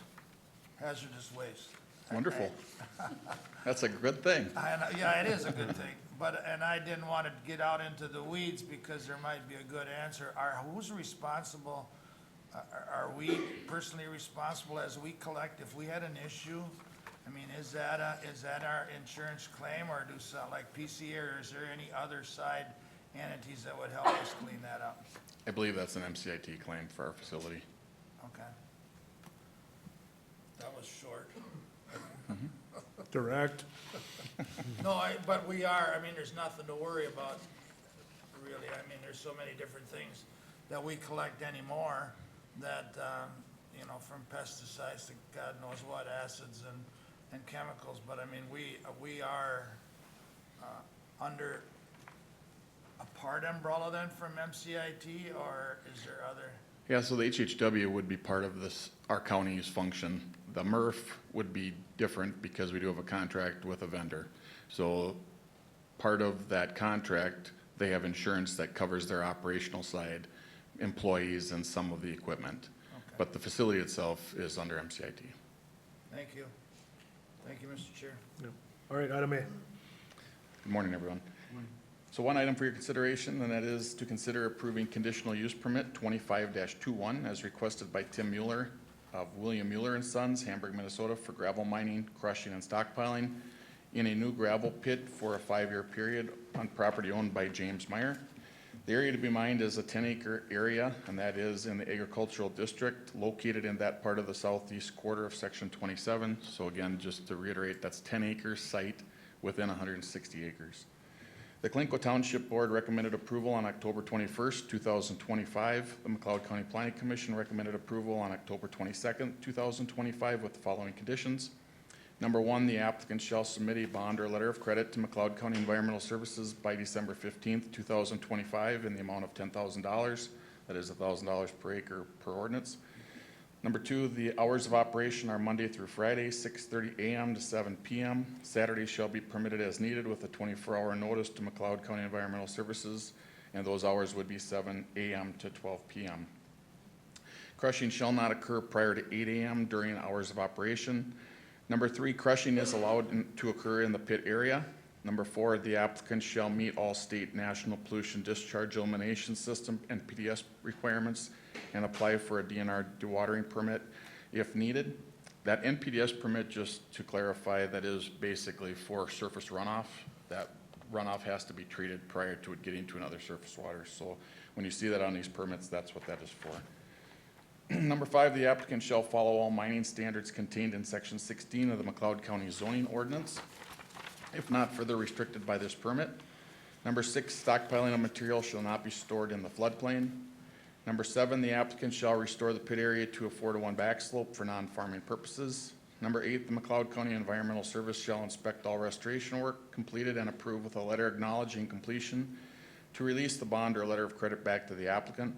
hazardous waste. Wonderful. That's a good thing. Yeah, it is a good thing, and I didn't want to get out into the weeds because there might be a good answer. Who's responsible? Are we personally responsible as we collect if we had an issue? I mean, is that our insurance claim, or do like PCA, or is there any other side entities that would help us clean that up? I believe that's an MCIT claim for our facility. Okay. That was short. Direct. No, but we are, I mean, there's nothing to worry about, really. I mean, there's so many different things that we collect anymore that, you know, from pesticides to God knows what, acids and chemicals. But I mean, we are under a part umbrella then from MCIT, or is there other? Yeah, so the HHW would be part of this, our county's function. The MRF would be different because we do have a contract with a vendor. So part of that contract, they have insurance that covers their operational side, employees, and some of the equipment. Okay. But the facility itself is under MCIT. Thank you. Thank you, Mr. Chair. All right, item A. Good morning, everyone. So one item for your consideration, and that is to consider approving conditional use permit 25-21 as requested by Tim Mueller of William Mueller and Sons, Hamburg, Minnesota, for gravel mining, crushing, and stockpiling in a new gravel pit for a 5-year period on property owned by James Meyer. The area to be mined is a 10-acre area, and that is in the agricultural district located in that part of the southeast quarter of section 27. So again, just to reiterate, that's 10-acre site within 160 acres. The Clinco Township Board recommended approval on October 21st, 2025. The McLeod County Planning Commission recommended approval on October 22nd, 2025 with the following conditions. Number one, the applicant shall submit a bond or letter of credit to McLeod County Environmental Services by December 15th, 2025 in the amount of $10,000. That is $1,000 per acre per ordinance. Number two, the hours of operation are Monday through Friday, 6:30 a.m. to 7 p.m. Saturdays shall be permitted as needed with a 24-hour notice to McLeod County Environmental Services, and those hours would be 7 a.m. to 12 p.m. Crushing shall not occur prior to 8 a.m. during hours of operation. Number three, crushing is allowed to occur in the pit area. Number four, the applicant shall meet all state national pollution discharge elimination system and PDS requirements and apply for a DNR dewatering permit if needed. That NPDS permit, just to clarify, that is basically for surface runoff. That runoff has to be treated prior to it getting to another surface water. So when you see that on these permits, that's what that is for. Number five, the applicant shall follow all mining standards contained in section 16 of the McLeod County zoning ordinance, if not further restricted by this permit. Number six, stockpiling of material shall not be stored in the floodplain. Number seven, the applicant shall restore the pit area to a 4-to-1 backslope for non-farming purposes. Number eight, the McLeod County Environmental Service shall inspect all restoration work completed and approve with a letter acknowledging completion to release the bond or letter of credit back to the applicant.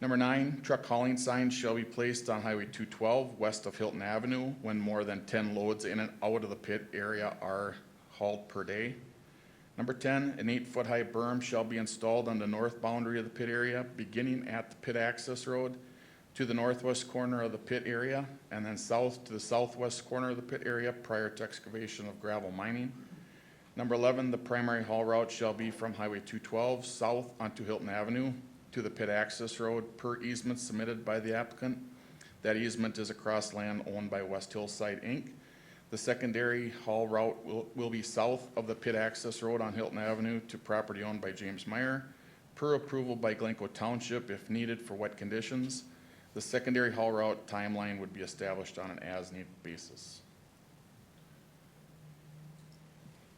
Number nine, truck hauling signs shall be placed on Highway 212 west of Hilton Avenue when more than 10 loads in and out of the pit area are hauled per day. Number 10, an 8-foot high berm shall be installed on the north boundary of the pit area, beginning at the pit access road to the northwest corner of the pit area, and then south to the southwest corner of the pit area prior to excavation of gravel mining. Number 11, the primary haul route shall be from Highway 212 south onto Hilton Avenue to the pit access road per easement submitted by the applicant. That easement is across land owned by West Hillside, Inc. The secondary haul route will be south of the pit access road on Hilton Avenue to property owned by James Meyer, per approval by Glencoe Township if needed for wet conditions. The secondary haul route timeline would be established on an as-needed basis.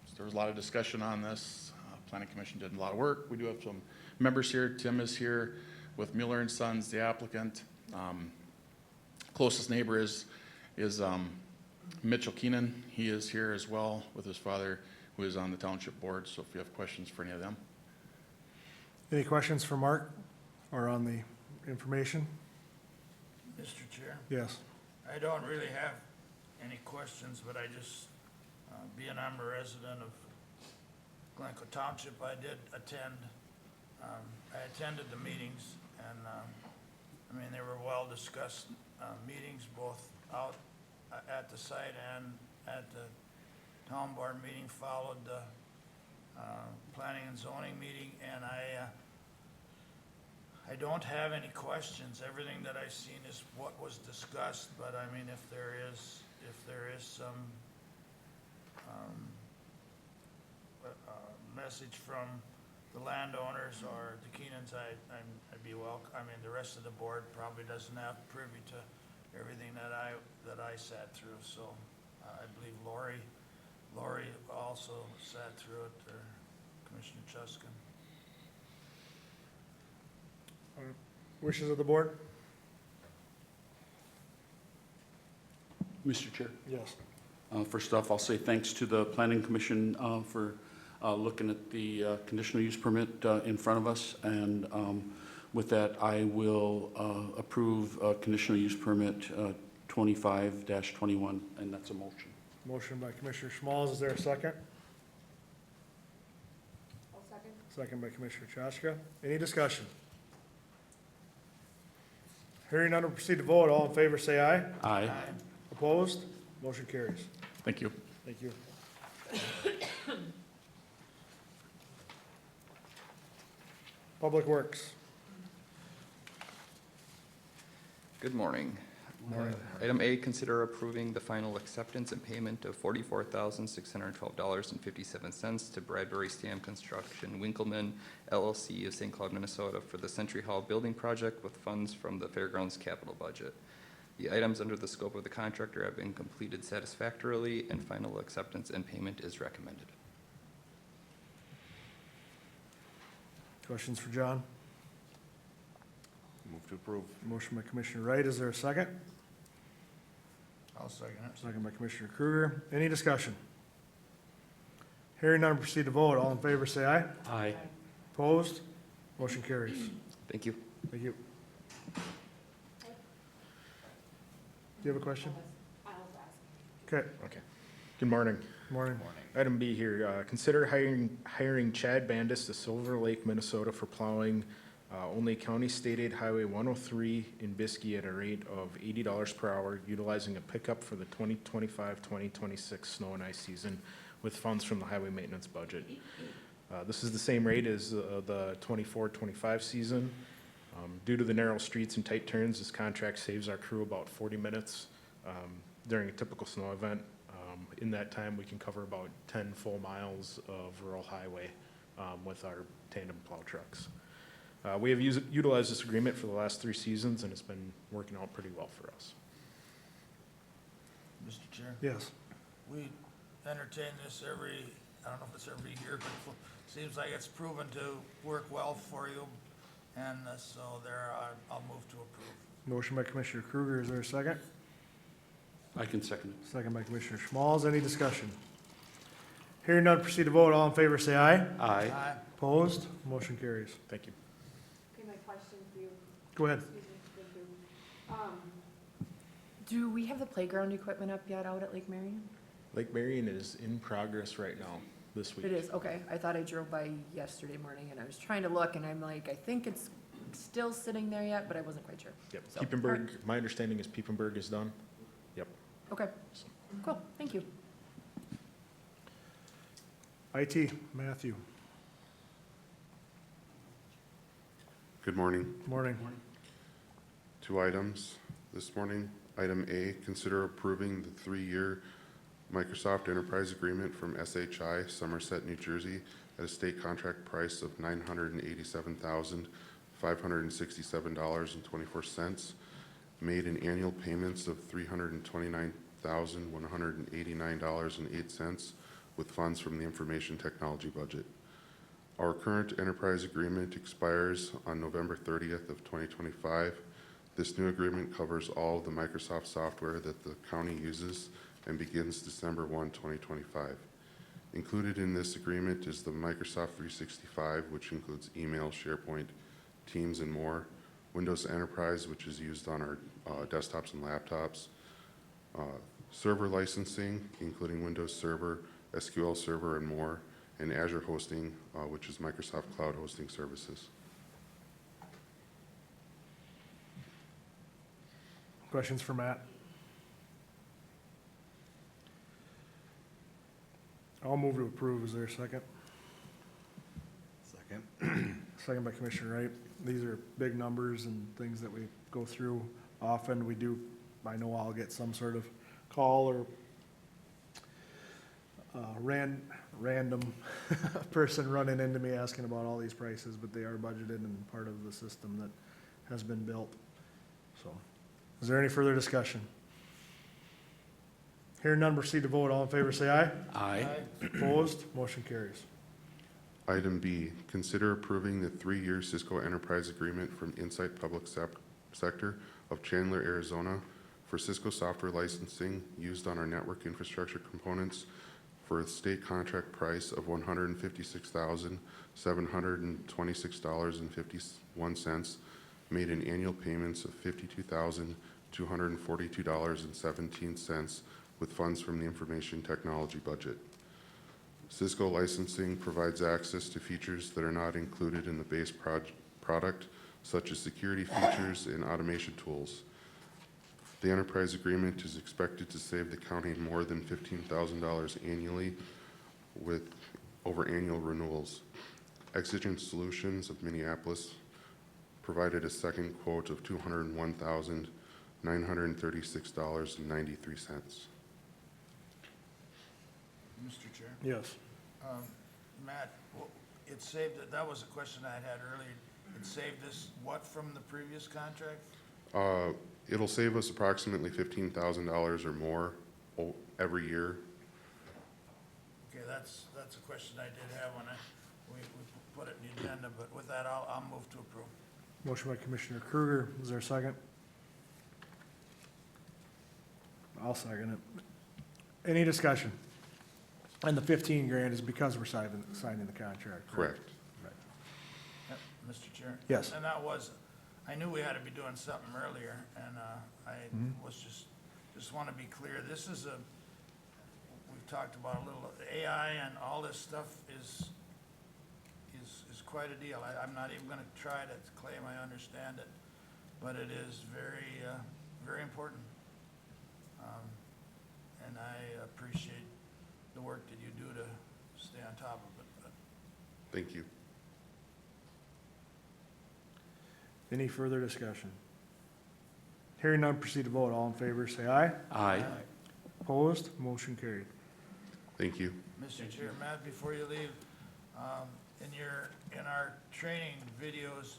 So there was a lot of discussion on this. Planning Commission did a lot of work. We do have some members here. Tim is here with Mueller and Sons, the applicant. Closest neighbor is Mitchell Keenan. He is here as well with his father, who is on the township board. So if you have questions for any of them. Any questions for Mark or on the information? Mr. Chair, Yes. I don't really have any questions, but I just, being I'm a resident of Glencoe Township, I did attend, I attended the meetings, and, I mean, they were well-discussed, meetings, both out at the site and at the town board meeting, followed the, planning and zoning meeting, and I don't have any questions. Everything that I've seen is what was discussed, but I mean, if there is some, message from the landowners or the Keenans, I'd be welcome. I mean, the rest of the board probably doesn't have privy to everything that I sat through, so I believe Lori also sat through it, or Commissioner Chuskin. Wishes of the board? Mr. Chair. Yes. First off, I'll say thanks to the Planning Commission for looking at the conditional use permit in front of us. And with that, I will approve conditional use permit 25-21, and that's a motion. Motion by Commissioner Schmalz. Is there a second? I'll second. Second by Commissioner Chaska. Any discussion? Hearing none, we'll proceed to vote. All in favor, say aye. Aye. Opposed? Motion carries. Thank you. Thank you. Public Works. Good morning. Item A, consider approving the final acceptance and payment of $44,612.57 to Bradbury Stam Construction Winkleman LLC of St. Cloud, Minnesota for the Century Hall Building Project with funds from the Fairgrounds capital budget. The items under the scope of the contractor have been completed satisfactorily, and final acceptance and payment is recommended. Questions for John? Move to approve. Motion by Commissioner Wright, is there a second? I'll second it. Second by Commissioner Kruger. Any discussion? Hearing none, proceed to vote. All in favor, say aye. Aye. Opposed? Motion carries. Thank you. Thank you. Do you have a question? Okay, Okay. Good morning. morning. Item B here, consider hiring Chad Bandis to Silver Lake, Minnesota for plowing only County State Aid Highway 103 in Biskie at a rate of $80 per hour, utilizing a pickup for the 2025-2026 snow and ice season with funds from the highway maintenance budget. This is the same rate as the 24-25 season. Due to the narrow streets and tight turns, this contract saves our crew about 40 minutes during a typical snow event. In that time, we can cover about 10 full miles of rural highway with our tandem plow trucks. We have utilized this agreement for the last 3 seasons, and it's been working out pretty well for us. Mr. Chair, Yes. we entertain this every, I don't know if it's every year, but it seems like it's proven to work well for you. And so there, I'll move to approve. Motion by Commissioner Kruger, is there a second? I can second it. Second by Commissioner Schmalz. Any discussion? Hearing none, proceed to vote. All in favor, say aye. Aye. Aye. Opposed? Motion carries. Thank you. Okay, my question for you, Go ahead. excuse me, thank you. Do we have the playground equipment up yet out at Lake Marion? Lake Marion is in progress right now, this week. It is, okay. I thought I drove by yesterday morning and I was trying to look and I'm like, I think it's still sitting there yet, but I wasn't quite sure. Yep, So, Piepenburg, my understanding is Piepenburg is done. Yep. Okay, cool, thank you. IT, Matthew. Good morning. Morning. 2 items this morning. Item A, consider approving the 3-year Microsoft Enterprise Agreement from SHI Somerset, New Jersey at a state contract price of $987,567.24, made in annual payments of $329,189.08 with funds from the information technology budget. Our current enterprise agreement expires on November 30th of 2025. This new agreement covers all of the Microsoft software that the county uses and begins December 1, 2025. Included in this agreement is the Microsoft 365, which includes email, SharePoint, Teams, and more, Windows Enterprise, which is used on our desktops and laptops, server licensing, including Windows Server, SQL Server, and more, and Azure hosting, which is Microsoft Cloud Hosting Services. Questions for Matt? I'll move to approve. Is there a second? Second. Second by Commissioner Wright. These are big numbers and things that we go through often. I know I'll get some sort of call or random person running into me asking about all these prices, but they are budgeted and part of the system that has been built. So, is there any further discussion? Hearing none, proceed to vote. All in favor, say aye. Aye. Opposed? Motion carries. Item B, consider approving the 3-year Cisco Enterprise Agreement from Insight Public Sector of Chandler, Arizona for Cisco software licensing used on our network infrastructure components for a state contract price of $156,726.51, made in annual payments of $52,242.17 with funds from the information technology budget. Cisco licensing provides access to features that are not included in the base product, such as security features and automation tools. The enterprise agreement is expected to save the county more than $15,000 annually with over annual renewals. Exigent Solutions of Minneapolis provided a second quote of $201,000 $936.93. Mr. Chair. Yes. Matt, it saved, that was a question I had earlier. It saved us what from the previous contract? It'll save us approximately $15,000 or more every year. Okay, that's a question I did have when we put it in the agenda, but with that, I'll move to approve. Motion by Commissioner Kruger. Is there a second? I'll second it. Any discussion? And the 15 grand is because we're signing the contract. Correct. Yep, Mr. Chair? Yes. And that was, I knew we had to be doing something earlier, and I was just want to be clear, this is we've talked about a little, AI and all this stuff is quite a deal. I'm not even going to try to claim I understand it, but it is very, very important. And I appreciate the work that you do to stay on top of it. But Thank you. Any further discussion? Hearing none, proceed to vote. All in favor, say aye. Aye. Opposed? Motion carried. Thank you. Mr. Chair, Matt, before you leave, in our training videos,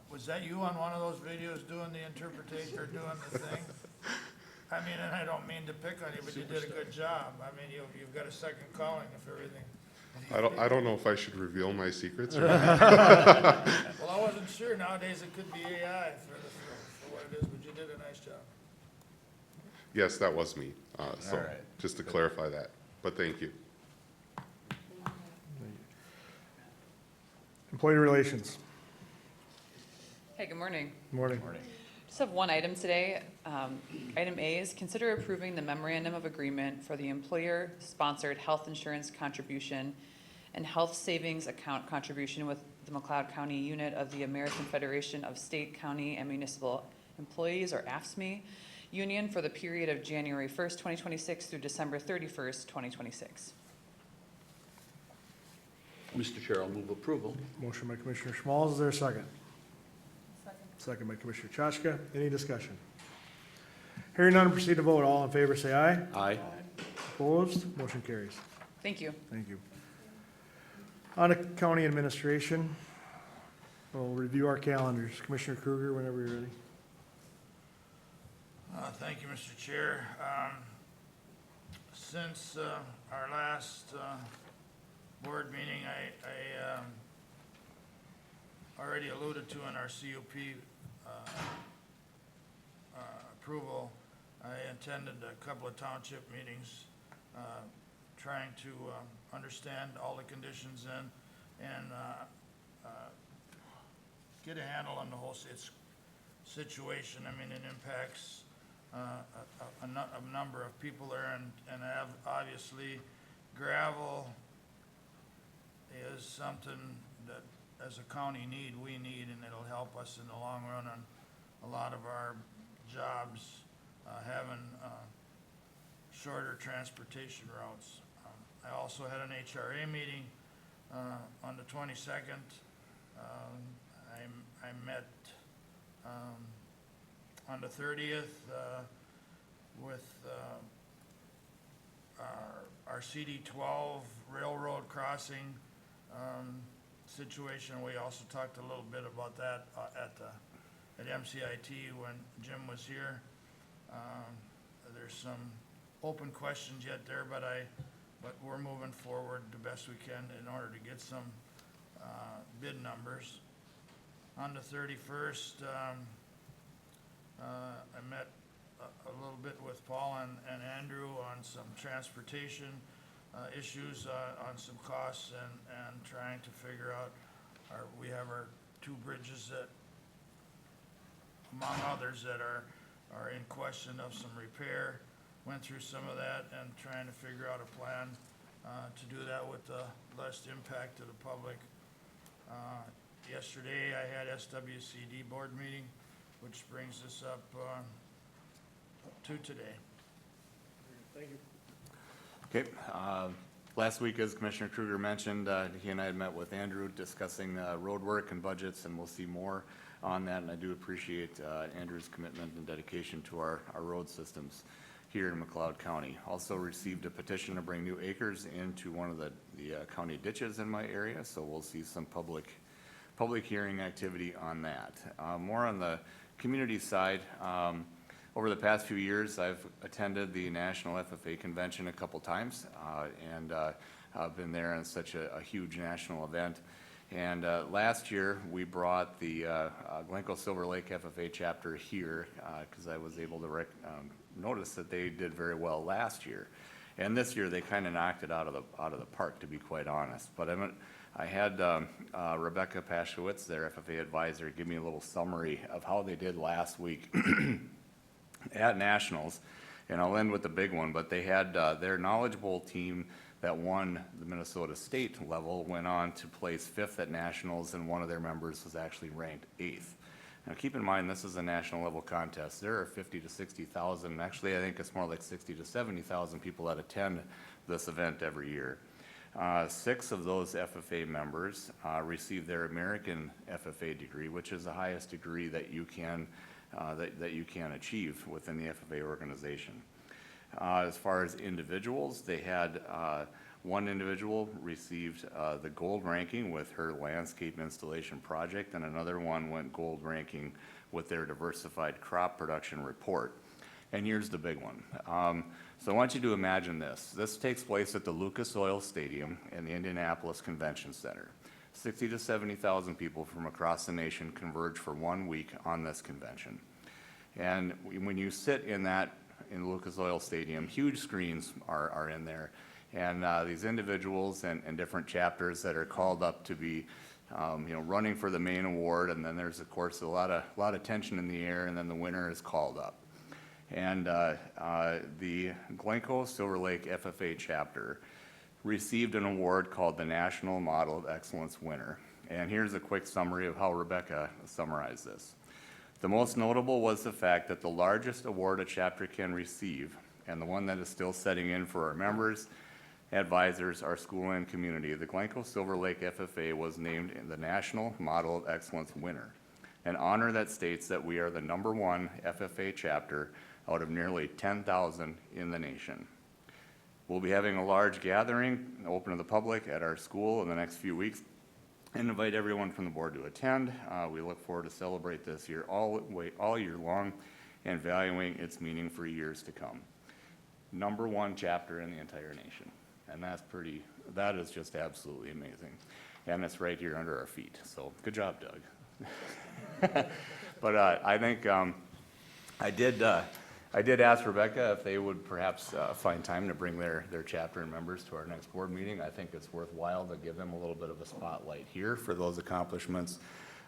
was that you on one of those videos doing the interpretation or doing the thing? I mean, and I don't mean to pick on you, but you did a good job. I mean, you've got a second calling if everything. I don't know if I should reveal my secrets or not. Well, I wasn't sure. Nowadays, it could be AI for what it is, but you did a nice job. Yes, that was me. So All right. just to clarify that, but thank you. Employee relations. Hey, good morning. Morning. Just have one item today. Item A is consider approving the memorandum of agreement for the employer-sponsored health insurance contribution and health savings account contribution with the McLeod County unit of the American Federation of State, County, and Municipal Employees, or AFSCME, union for the period of January 1st, 2026 through December 31st, 2026. Mr. Chair, I'll move approval. Motion by Commissioner Schmalz. Is there a second? Second by Commissioner Chachka. Any discussion? Hearing none, proceed to vote. All in favor, say aye. Aye. Opposed? Motion carries. Thank you. Thank you. On to county administration. We'll review our calendars. Commissioner Kruger, whenever you're ready. Thank you, Mr. Chair. Since our last board meeting, I already alluded to in our CUP approval, I attended a couple of township meetings trying to understand all the conditions and get a handle on the whole situation. I mean, it impacts a number of people there, and obviously gravel is something that as a county we need, and it'll help us in the long run on a lot of our jobs, having shorter transportation routes. I also had an HRA meeting on the 22nd. I met on the 30th with our CD12 railroad crossing situation. We also talked a little bit about that at MCIT when Jim was here. There's some open questions yet there, but we're moving forward the best we can in order to get some bid numbers. On the 31st, I met a little bit with Paul and Andrew on some transportation issues, on some costs, and trying to figure out we have our two bridges that, among others, that are in question of some repair. Went through some of that and trying to figure out a plan to do that with the less impact to the public. Yesterday, I had SWCD board meeting, which brings us up to today. Thank you. Okay, Last week, as Commissioner Kruger mentioned, he and I had met with Andrew discussing road work and budgets, and we'll see more on that. And I do appreciate Andrew's commitment and dedication to our road systems here in McLeod County. Also received a petition to bring new acres into one of the county ditches in my area, so we'll see some public hearing activity on that. More on the community side, over the past few years, I've attended the National FFA Convention a couple times, and I've been there on such a huge national event. And last year, we brought the Glencoe Silver Lake FFA chapter here, because I was able to notice that they did very well last year. And this year, they kind of knocked it out of the park, to be quite honest. But I had Rebecca Paschowitz, their FFA advisor, give me a little summary of how they did last week at Nationals, and I'll end with the big one, but they had their knowledgeable team that won the Minnesota state level went on to place 5th at Nationals, and one of their members was actually ranked 8th. Now keep in mind, this is a national level contest. There are 50 to 60,000, actually I think it's more like 60 to 70,000 people that attend this event every year. 6 of those FFA members received their American FFA degree, which is the highest degree that you can achieve within the FFA organization. As far as individuals, they had one individual received the gold ranking with her landscape installation project, and another one went gold ranking with their diversified crop production report. And here's the big one. So I want you to imagine this. This takes place at the Lucas Oil Stadium in the Indianapolis Convention Center. 60 to 70,000 people from across the nation converge for 1 week on this convention. And when you sit in Lucas Oil Stadium, huge screens are in there. And these individuals and different chapters that are called up to be running for the main award, and then there's of course a lot of tension in the air, and then the winner is called up. And the Glencoe Silver Lake FFA chapter received an award called the National Model of Excellence Winner. And here's a quick summary of how Rebecca summarized this. The most notable was the fact that the largest award a chapter can receive, and the one that is still setting in for our members, advisors, our school and community, the Glencoe Silver Lake FFA was named the National Model of Excellence Winner, an honor that states that we are the #1 FFA chapter out of nearly 10,000 in the nation. We'll be having a large gathering open to the public at our school in the next few weeks and invite everyone from the board to attend. We look forward to celebrate this year all year long and valuing its meaning for years to come. #1 chapter in the entire nation. And that is just absolutely amazing. And it's right here under our feet. So good job, Doug. But I think I did ask Rebecca if they would perhaps find time to bring their chapter and members to our next board meeting. I think it's worthwhile to give them a little bit of a spotlight here for those accomplishments.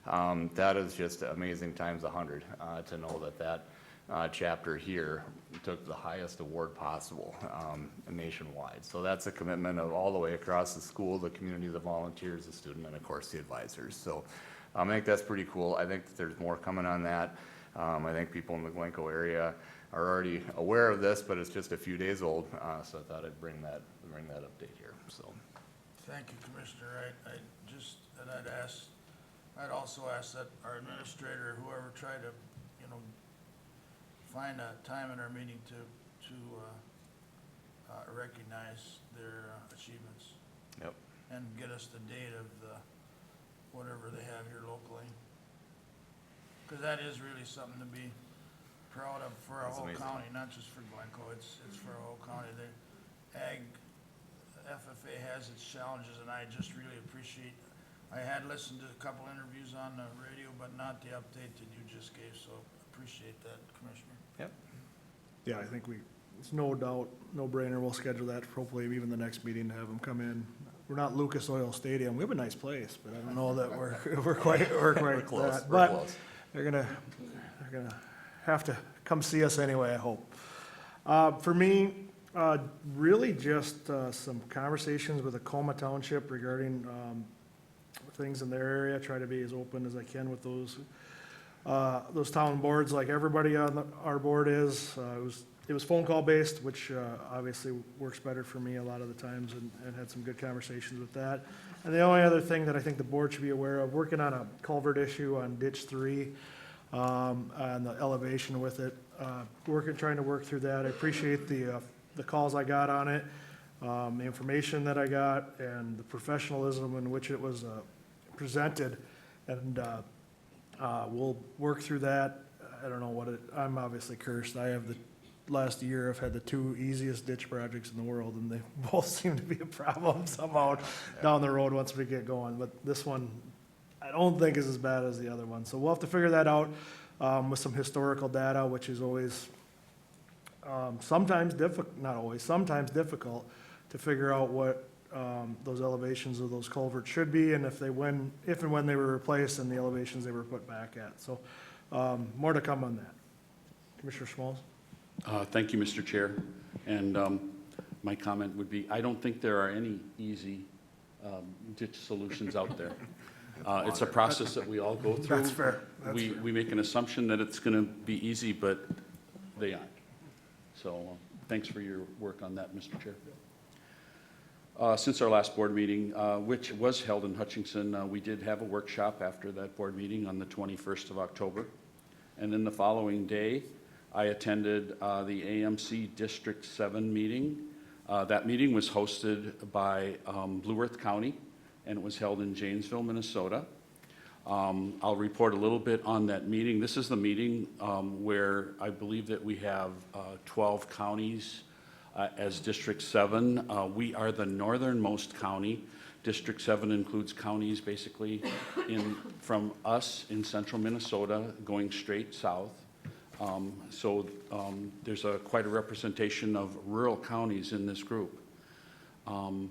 That is just amazing times 100 to know that chapter here took the highest award possible nationwide. So that's a commitment of all the way across the school, the community, the volunteers, the student, and of course the advisors. So I think that's pretty cool. I think that there's more coming on that. I think people in the Glencoe area are already aware of this, but it's just a few days old, so I thought I'd bring that update here. So, Thank you, Commissioner. I'd also ask that our administrator, whoever, try to, find a time in our meeting to recognize their achievements. Yep. And get us the date of whatever they have here locally. Because that is really something to be proud of for our whole county, not just for Glencoe. It's for our whole county. The FFA has its challenges, and I just really appreciate. I had listened to a couple interviews on the radio, but not the update that you just gave. So appreciate that, Commissioner. Yep. Yeah, I think it's no doubt, no brainer. We'll schedule that for hopefully even the next meeting to have them come in. We're not Lucas Oil Stadium. We have a nice place, but I don't know that we're quite close. that. We're But close. they're gonna have to come see us anyway, I hope. For me, really just some conversations with the Colma Township regarding things in their area. Try to be as open as I can with those town boards, like everybody on our board is. It was it was phone call based, which obviously works better for me a lot of the times, and had some good conversations with that. And the only other thing that I think the board should be aware of, working on a culvert issue on ditch 3, and the elevation with it, trying to work through that. I appreciate the calls I got on it, the information that I got, and the professionalism in which it was presented. And we'll work through that. I don't know I'm obviously cursed. I have last year I've had the 2 easiest ditch projects in the world, and they both seem to be a problem somehow down the road once we get going. But this one, I don't think is as bad as the other one. So we'll have to figure that out with some historical data, which is always sometimes difficult to figure out what those elevations of those culverts should be, and if and when they were replaced, and the elevations they were put back at. So more to come on that. Commissioner Schmalz? Thank you, Mr. Chair. And my comment would be, I don't think there are any easy ditch solutions out there. It's a process that we all go through. That's fair. We make an assumption that it's going to be easy, but they aren't. So thanks for your work on that, Mr. Chair. Since our last board meeting, which was held in Hutchinson, we did have a workshop after that board meeting on the 21st of October. And then the following day, I attended the AMC District 7 meeting. That meeting was hosted by Blue Earth County, and it was held in Janesville, Minnesota. I'll report a little bit on that meeting. This is the meeting where I believe that we have 12 counties as District 7. We are the northernmost county. District 7 includes counties basically from us in central Minnesota going straight south. So there's quite a representation of rural counties in this group. Some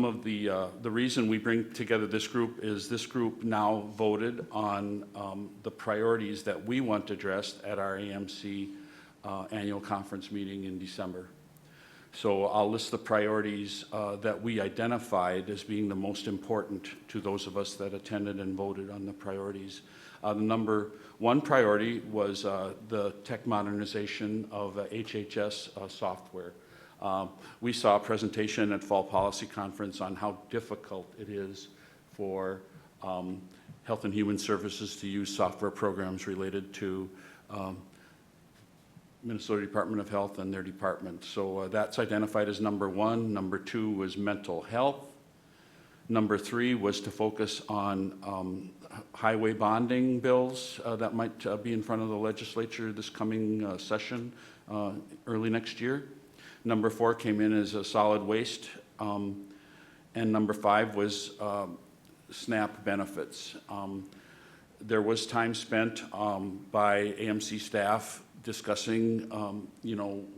of the reason we bring together this group is this group now voted on the priorities that we want addressed at our AMC annual conference meeting in December. So I'll list the priorities that we identified as being the most important to those of us that attended and voted on the priorities. The number 1 priority was the tech modernization of HHS software. We saw a presentation at Fall Policy Conference on how difficult it is for Health and Human Services to use software programs related to Minnesota Department of Health and their department. So that's identified as number 1. Number 2 was mental health. Number 3 was to focus on highway bonding bills that might be in front of the legislature this coming session early next year. Number 4 came in as a solid waste. And number 5 was SNAP benefits. There was time spent by AMC staff discussing,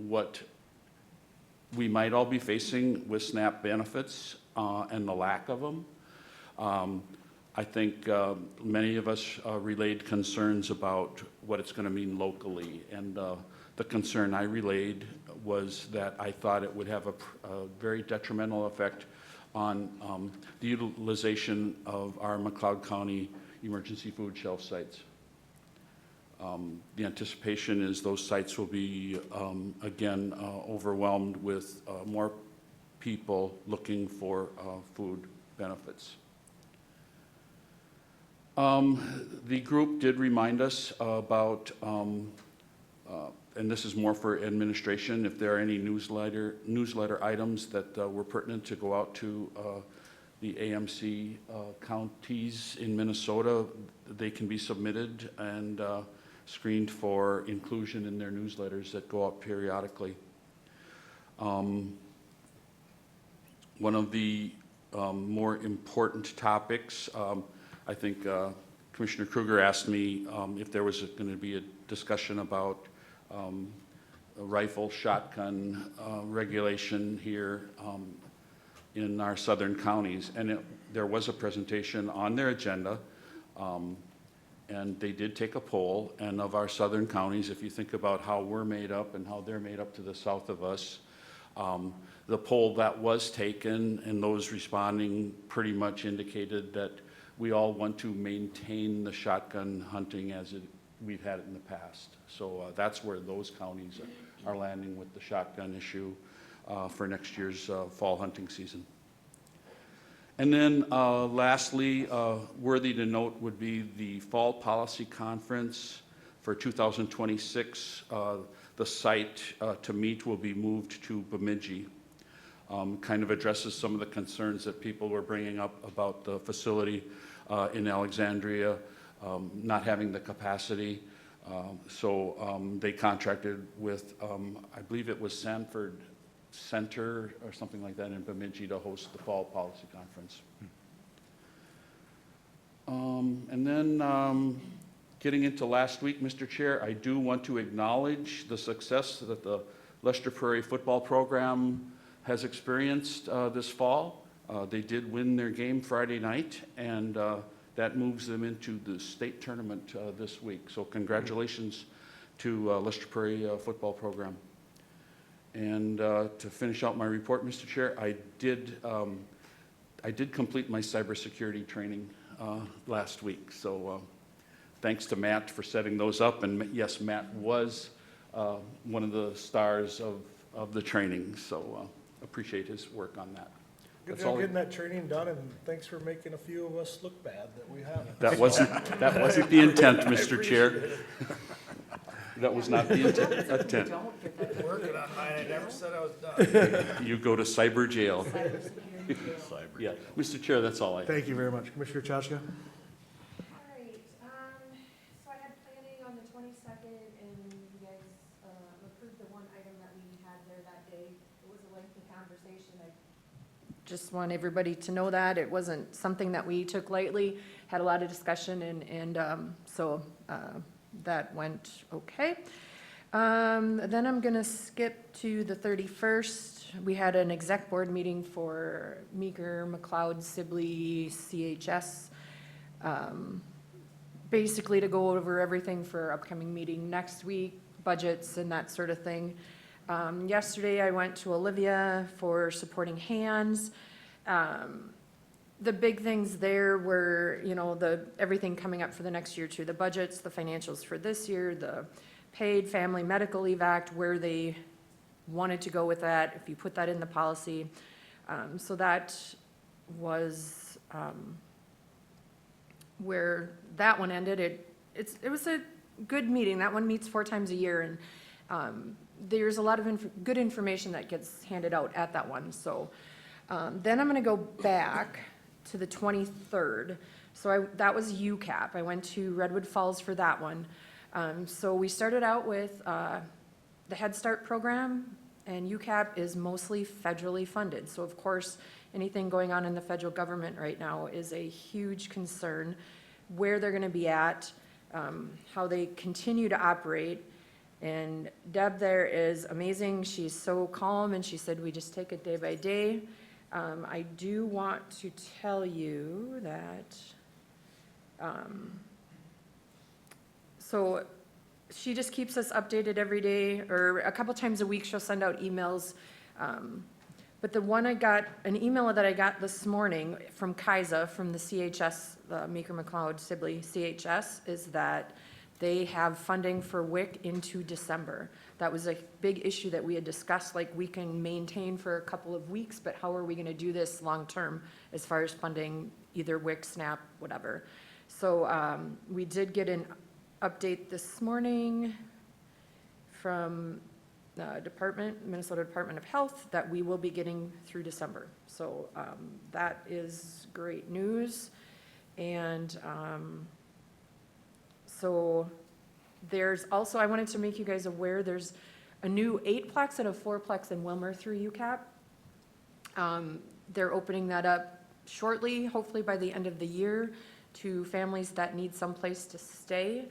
what we might all be facing with SNAP benefits and the lack of them. I think many of us relayed concerns about what it's going to mean locally, and the concern I relayed was that I thought it would have a very detrimental effect on the utilization of our McLeod County emergency food shelf sites. The anticipation is those sites will be, again, overwhelmed with more people looking for food benefits. The group did remind us about, and this is more for administration, if there are any newsletter items that were pertinent to go out to the AMC counties in Minnesota, they can be submitted and screened for inclusion in their newsletters that go out periodically. One of the more important topics, I think Commissioner Kruger asked me if there was going to be a discussion about a rifle shotgun regulation here in our southern counties, and there was a presentation on their agenda, and they did take a poll, and of our southern counties, if you think about how we're made up and how they're made up to the south of us, the poll that was taken and those responding pretty much indicated that we all want to maintain the shotgun hunting as it we've had it in the past. So that's where those counties are landing with the shotgun issue for next year's fall hunting season. And then lastly, worthy to note would be the Fall Policy Conference for 2026. The site to meet will be moved to Bemidji. Kind of addresses some of the concerns that people were bringing up about the facility in Alexandria not having the capacity. So they contracted with, I believe it was Sanford Center or something like that in Bemidji to host the Fall Policy Conference. And then getting into last week, Mr. Chair, I do want to acknowledge the success that the Lester Prairie football program has experienced this fall. They did win their game Friday night, and that moves them into the state tournament this week. So congratulations to Lester Prairie football program. And to finish out my report, Mr. Chair, I did complete my cybersecurity training last week. So thanks to Matt for setting those up. And yes, Matt was one of the stars of the training. So appreciate his work on that. Good That's job all. getting that training done, and thanks for making a few of us look bad that we haven't. That wasn't the intent, Mr. Chair. That was not the intent. Working on mine, I never said I was done. You go to cyber jail. Cyber. Yeah, Mr. Chair, that's all I have. Thank you very much. Commissioner Chachka? All right, so I had planning on the 22nd, and you guys approved the one item that we had there that day. It was a lengthy conversation. I Just want everybody to know that. It wasn't something that we took lightly, had a lot of discussion, and so that went okay. Then I'm gonna skip to the 31st. We had an exec board meeting for Meeker, McLeod, Sibley, CHS. Basically to go over everything for our upcoming meeting next week, budgets and that sort of thing. Yesterday I went to Olivia for Supporting Hands. The big things there were, you know, everything coming up for the next year too, the budgets, the financials for this year, the paid family medical leave act, where they wanted to go with that, if you put that in the policy. So that was where that one ended. It was a good meeting. That one meets 4 times a year, and there's a lot of good information that gets handed out at that one. So then I'm gonna go back to the 23rd. So that was UCAP. I went to Redwood Falls for that one. So we started out with the Head Start program, and UCAP is mostly federally funded. So of course, anything going on in the federal government right now is a huge concern, where they're gonna be at, how they continue to operate. And Deb there is amazing. She's so calm, and she said, we just take it day by day. I do want to tell you that, so she just keeps us updated every day, or a couple times a week she'll send out emails. But the one an email that I got this morning from Kaisa, from the CHS, Meeker, McLeod, Sibley CHS, is that they have funding for WIC into December. That was a big issue that we had discussed, like we can maintain for a couple of weeks, but how are we gonna do this long-term as far as funding either WIC, SNAP, whatever. So we did get an update this morning from Minnesota Department of Health, that we will be getting through December. So that is great news. And so there's also, I wanted to make you guys aware, there's a new 8-plex and a 4-plex in Wilmer through UCAP. They're opening that up shortly, hopefully by the end of the year, to families that need someplace to stay,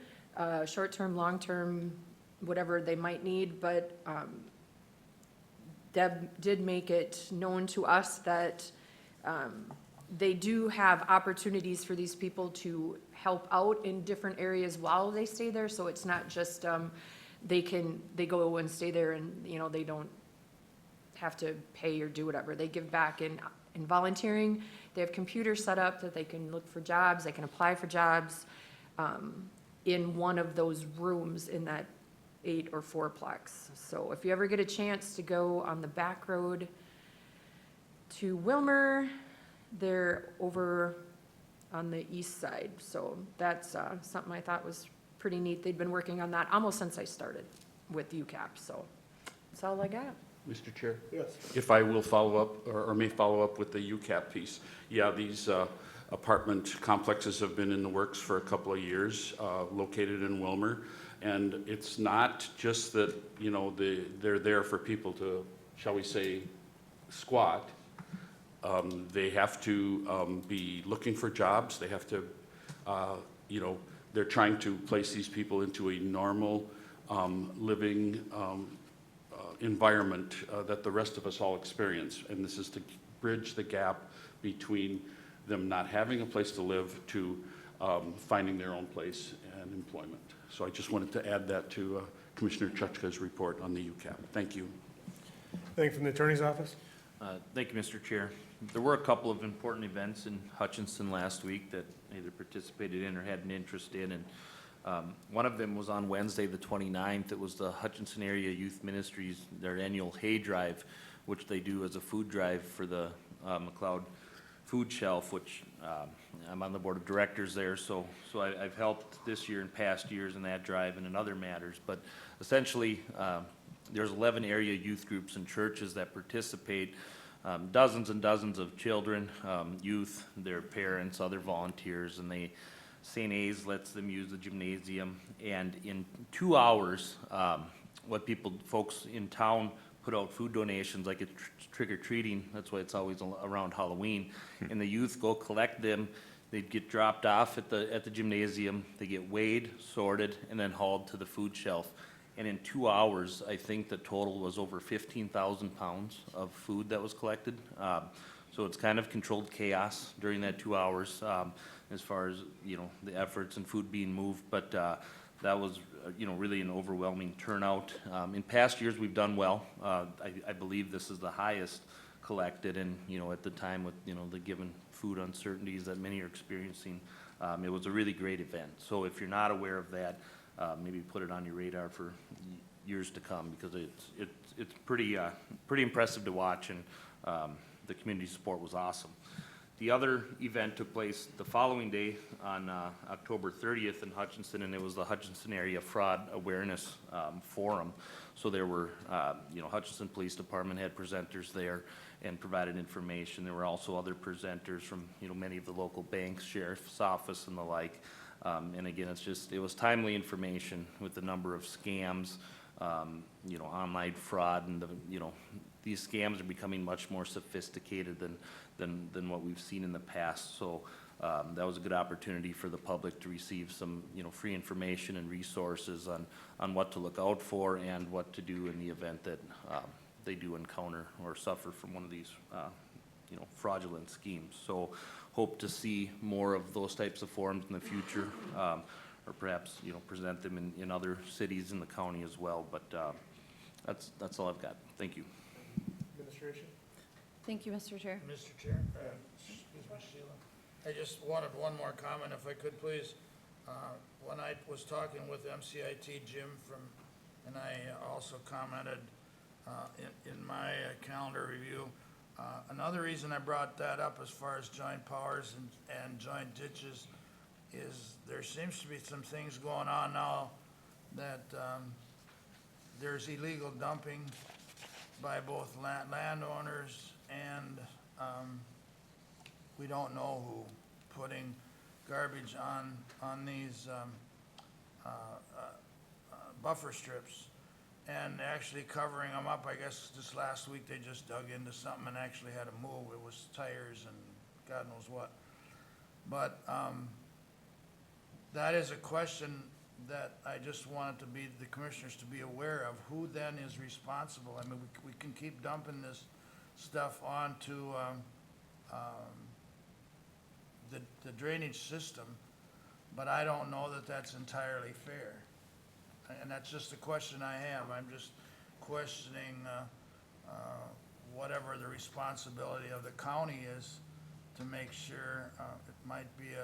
short-term, long-term, whatever they might need. But Deb did make it known to us that they do have opportunities for these people to help out in different areas while they stay there. So it's not just they go and stay there and, you know, they don't have to pay or do whatever. They give back in volunteering. They have computers set up that they can look for jobs, they can apply for jobs. in one of those rooms in that 8 or 4-plex. So if you ever get a chance to go on the back road to Wilmer, they're over on the east side. So that's something I thought was pretty neat. They'd been working on that almost since I started with UCAP, so that's all I got. Mr. Chair? Yes. If I will follow up, or may follow up with the UCAP piece. Yeah, these apartment complexes have been in the works for a couple of years, located in Wilmer. And it's not just that, you know, they're there for people to, shall we say, squat. They have to be looking for jobs. They have to, you know, they're trying to place these people into a normal living environment that the rest of us all experience. And this is to bridge the gap between them not having a place to live to finding their own place and employment. So I just wanted to add that to Commissioner Chutka's report on the UCAP. Thank you. Anything from the attorney's office? Thank you, Mr. Chair. There were a couple of important events in Hutchinson last week that I either participated in or had an interest in, and one of them was on Wednesday, the 29th. It was the Hutchinson Area Youth Ministries, their annual hay drive, which they do as a food drive for the McLeod food shelf, which I'm on the board of directors there, so I've helped this year and past years in that drive and in other matters. But essentially, there's 11 area youth groups and churches that participate, dozens and dozens of children, youth, their parents, other volunteers, and St. A's lets them use the gymnasium. And in 2 hours, folks in town put out food donations, like it's trick-or-treating. That's why it's always around Halloween. And the youth go collect them. They get dropped off at the gymnasium. They get weighed, sorted, and then hauled to the food shelf. And in 2 hours, I think the total was over 15,000 pounds of food that was collected. So it's kind of controlled chaos during that 2 hours, as far as, you know, the efforts and food being moved. But that was, you know, really an overwhelming turnout. In past years, we've done well. I believe this is the highest collected, and, you know, at the time with, you know, the given food uncertainties that many are experiencing, it was a really great event. So if you're not aware of that, maybe put it on your radar for years to come, because it's pretty impressive to watch, and the community support was awesome. The other event took place the following day on October 30th in Hutchinson, and it was the Hutchinson Area Fraud Awareness Forum. So there were, you know, Hutchinson Police Department had presenters there and provided information. There were also other presenters from, you know, many of the local banks, sheriff's office, and the like. And again, it was timely information with the number of scams, you know, online fraud, and you know, these scams are becoming much more sophisticated than what we've seen in the past. So that was a good opportunity for the public to receive some, you know, free information and resources on what to look out for and what to do in the event that they do encounter or suffer from one of these, you know, fraudulent schemes. So hope to see more of those types of forums in the future, or perhaps, you know, present them in other cities in the county as well. But that's all I've got. Thank you. Administration? Thank you, Mr. Chair. Mr. Chair, excuse me, Sheila. I just wanted one more comment, if I could, please. When I was talking with MCIT Jim and I also commented in my calendar review, another reason I brought that up as far as joint powers and joint ditches is there seems to be some things going on now that there's illegal dumping by both landowners and we don't know who, putting garbage on these buffer strips and actually covering them up. I guess just last week they just dug into something and actually had to move. It was tires and God knows what. But that is a question that I just wanted the commissioners to be aware of. Who then is responsible? I mean, we can keep dumping this stuff onto the drainage system, but I don't know that that's entirely fair. And that's just a question I have. I'm just questioning whatever the responsibility of the county is to make sure it might be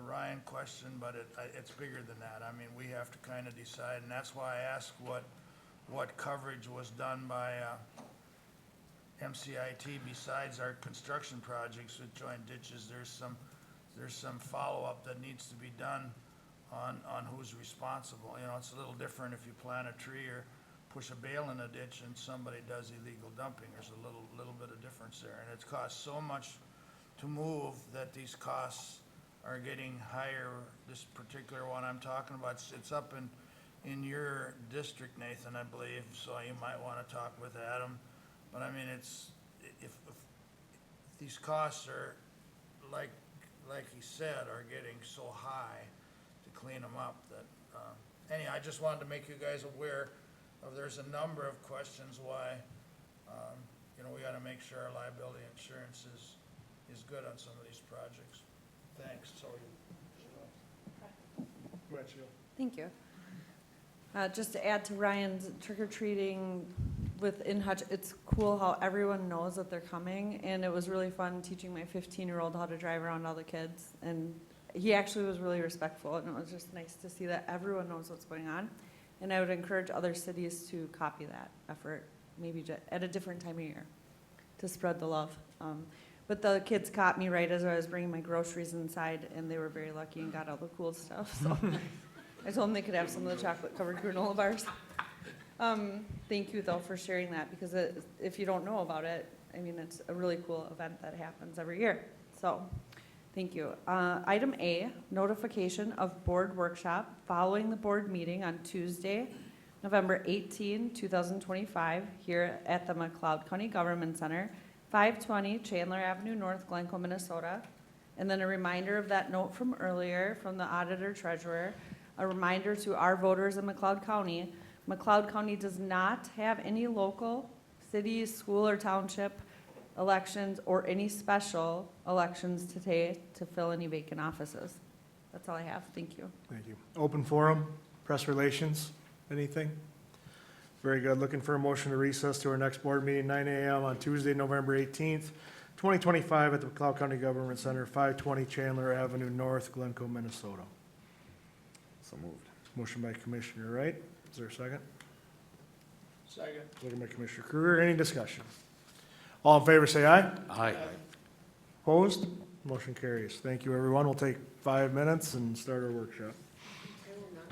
Ryan question, but it's bigger than that. I mean, we have to kind of decide, and that's why I asked what coverage was done by MCIT besides our construction projects with joint ditches. There's some follow-up that needs to be done on who's responsible. You know, it's a little different if you plant a tree or push a bale in a ditch and somebody does illegal dumping. There's a little bit of difference there, and it's cost so much to move that these costs are getting higher. This particular one I'm talking about, it's up in your district, Nathan, I believe, so you might want to talk with Adam. But I mean, if these costs are, like he said, are getting so high to clean them up that, anyhow, I just wanted to make you guys aware of, there's a number of questions why, you know, we gotta make sure our liability insurance is good on some of these projects. Thanks, so Go ahead, Sheila. Thank you. Just to add to Ryan's trick-or-treating within Hutch, it's cool how everyone knows that they're coming, and it was really fun teaching my 15-year-old how to drive around all the kids, and he actually was really respectful, and it was just nice to see that everyone knows what's going on. And I would encourage other cities to copy that effort, maybe at a different time of year, to spread the love. But the kids caught me right as I was bringing my groceries inside, and they were very lucky and got all the cool stuff, so I told them they could have some of the chocolate-covered granola bars. Thank you, though, for sharing that, because if you don't know about it, I mean, it's a really cool event that happens every year. So, thank you. Item A, notification of board workshop following the board meeting on Tuesday, November 18, 2025, here at the McLeod County Government Center, 520 Chandler Avenue North, Glencoe, Minnesota. And then a reminder of that note from earlier from the auditor treasurer, a reminder to our voters in McLeod County. McLeod County does not have any local, city, school, or township elections or any special elections today to fill any vacant offices. That's all I have. Thank you. Thank you. Open forum, press relations, anything? Very good. Looking for a motion to recess to our next board meeting, 9 a.m. on Tuesday, November 18th, 2025 at the McLeod County Government Center, 520 Chandler Avenue North, Glencoe, Minnesota. So moved. Motion by Commissioner Wright. Is there a second? second. Second by Commissioner Kruger. Any discussion? All in favor, say aye. Aye. Opposed? Motion carries. Thank you, everyone. We'll take 5 minutes and start our workshop.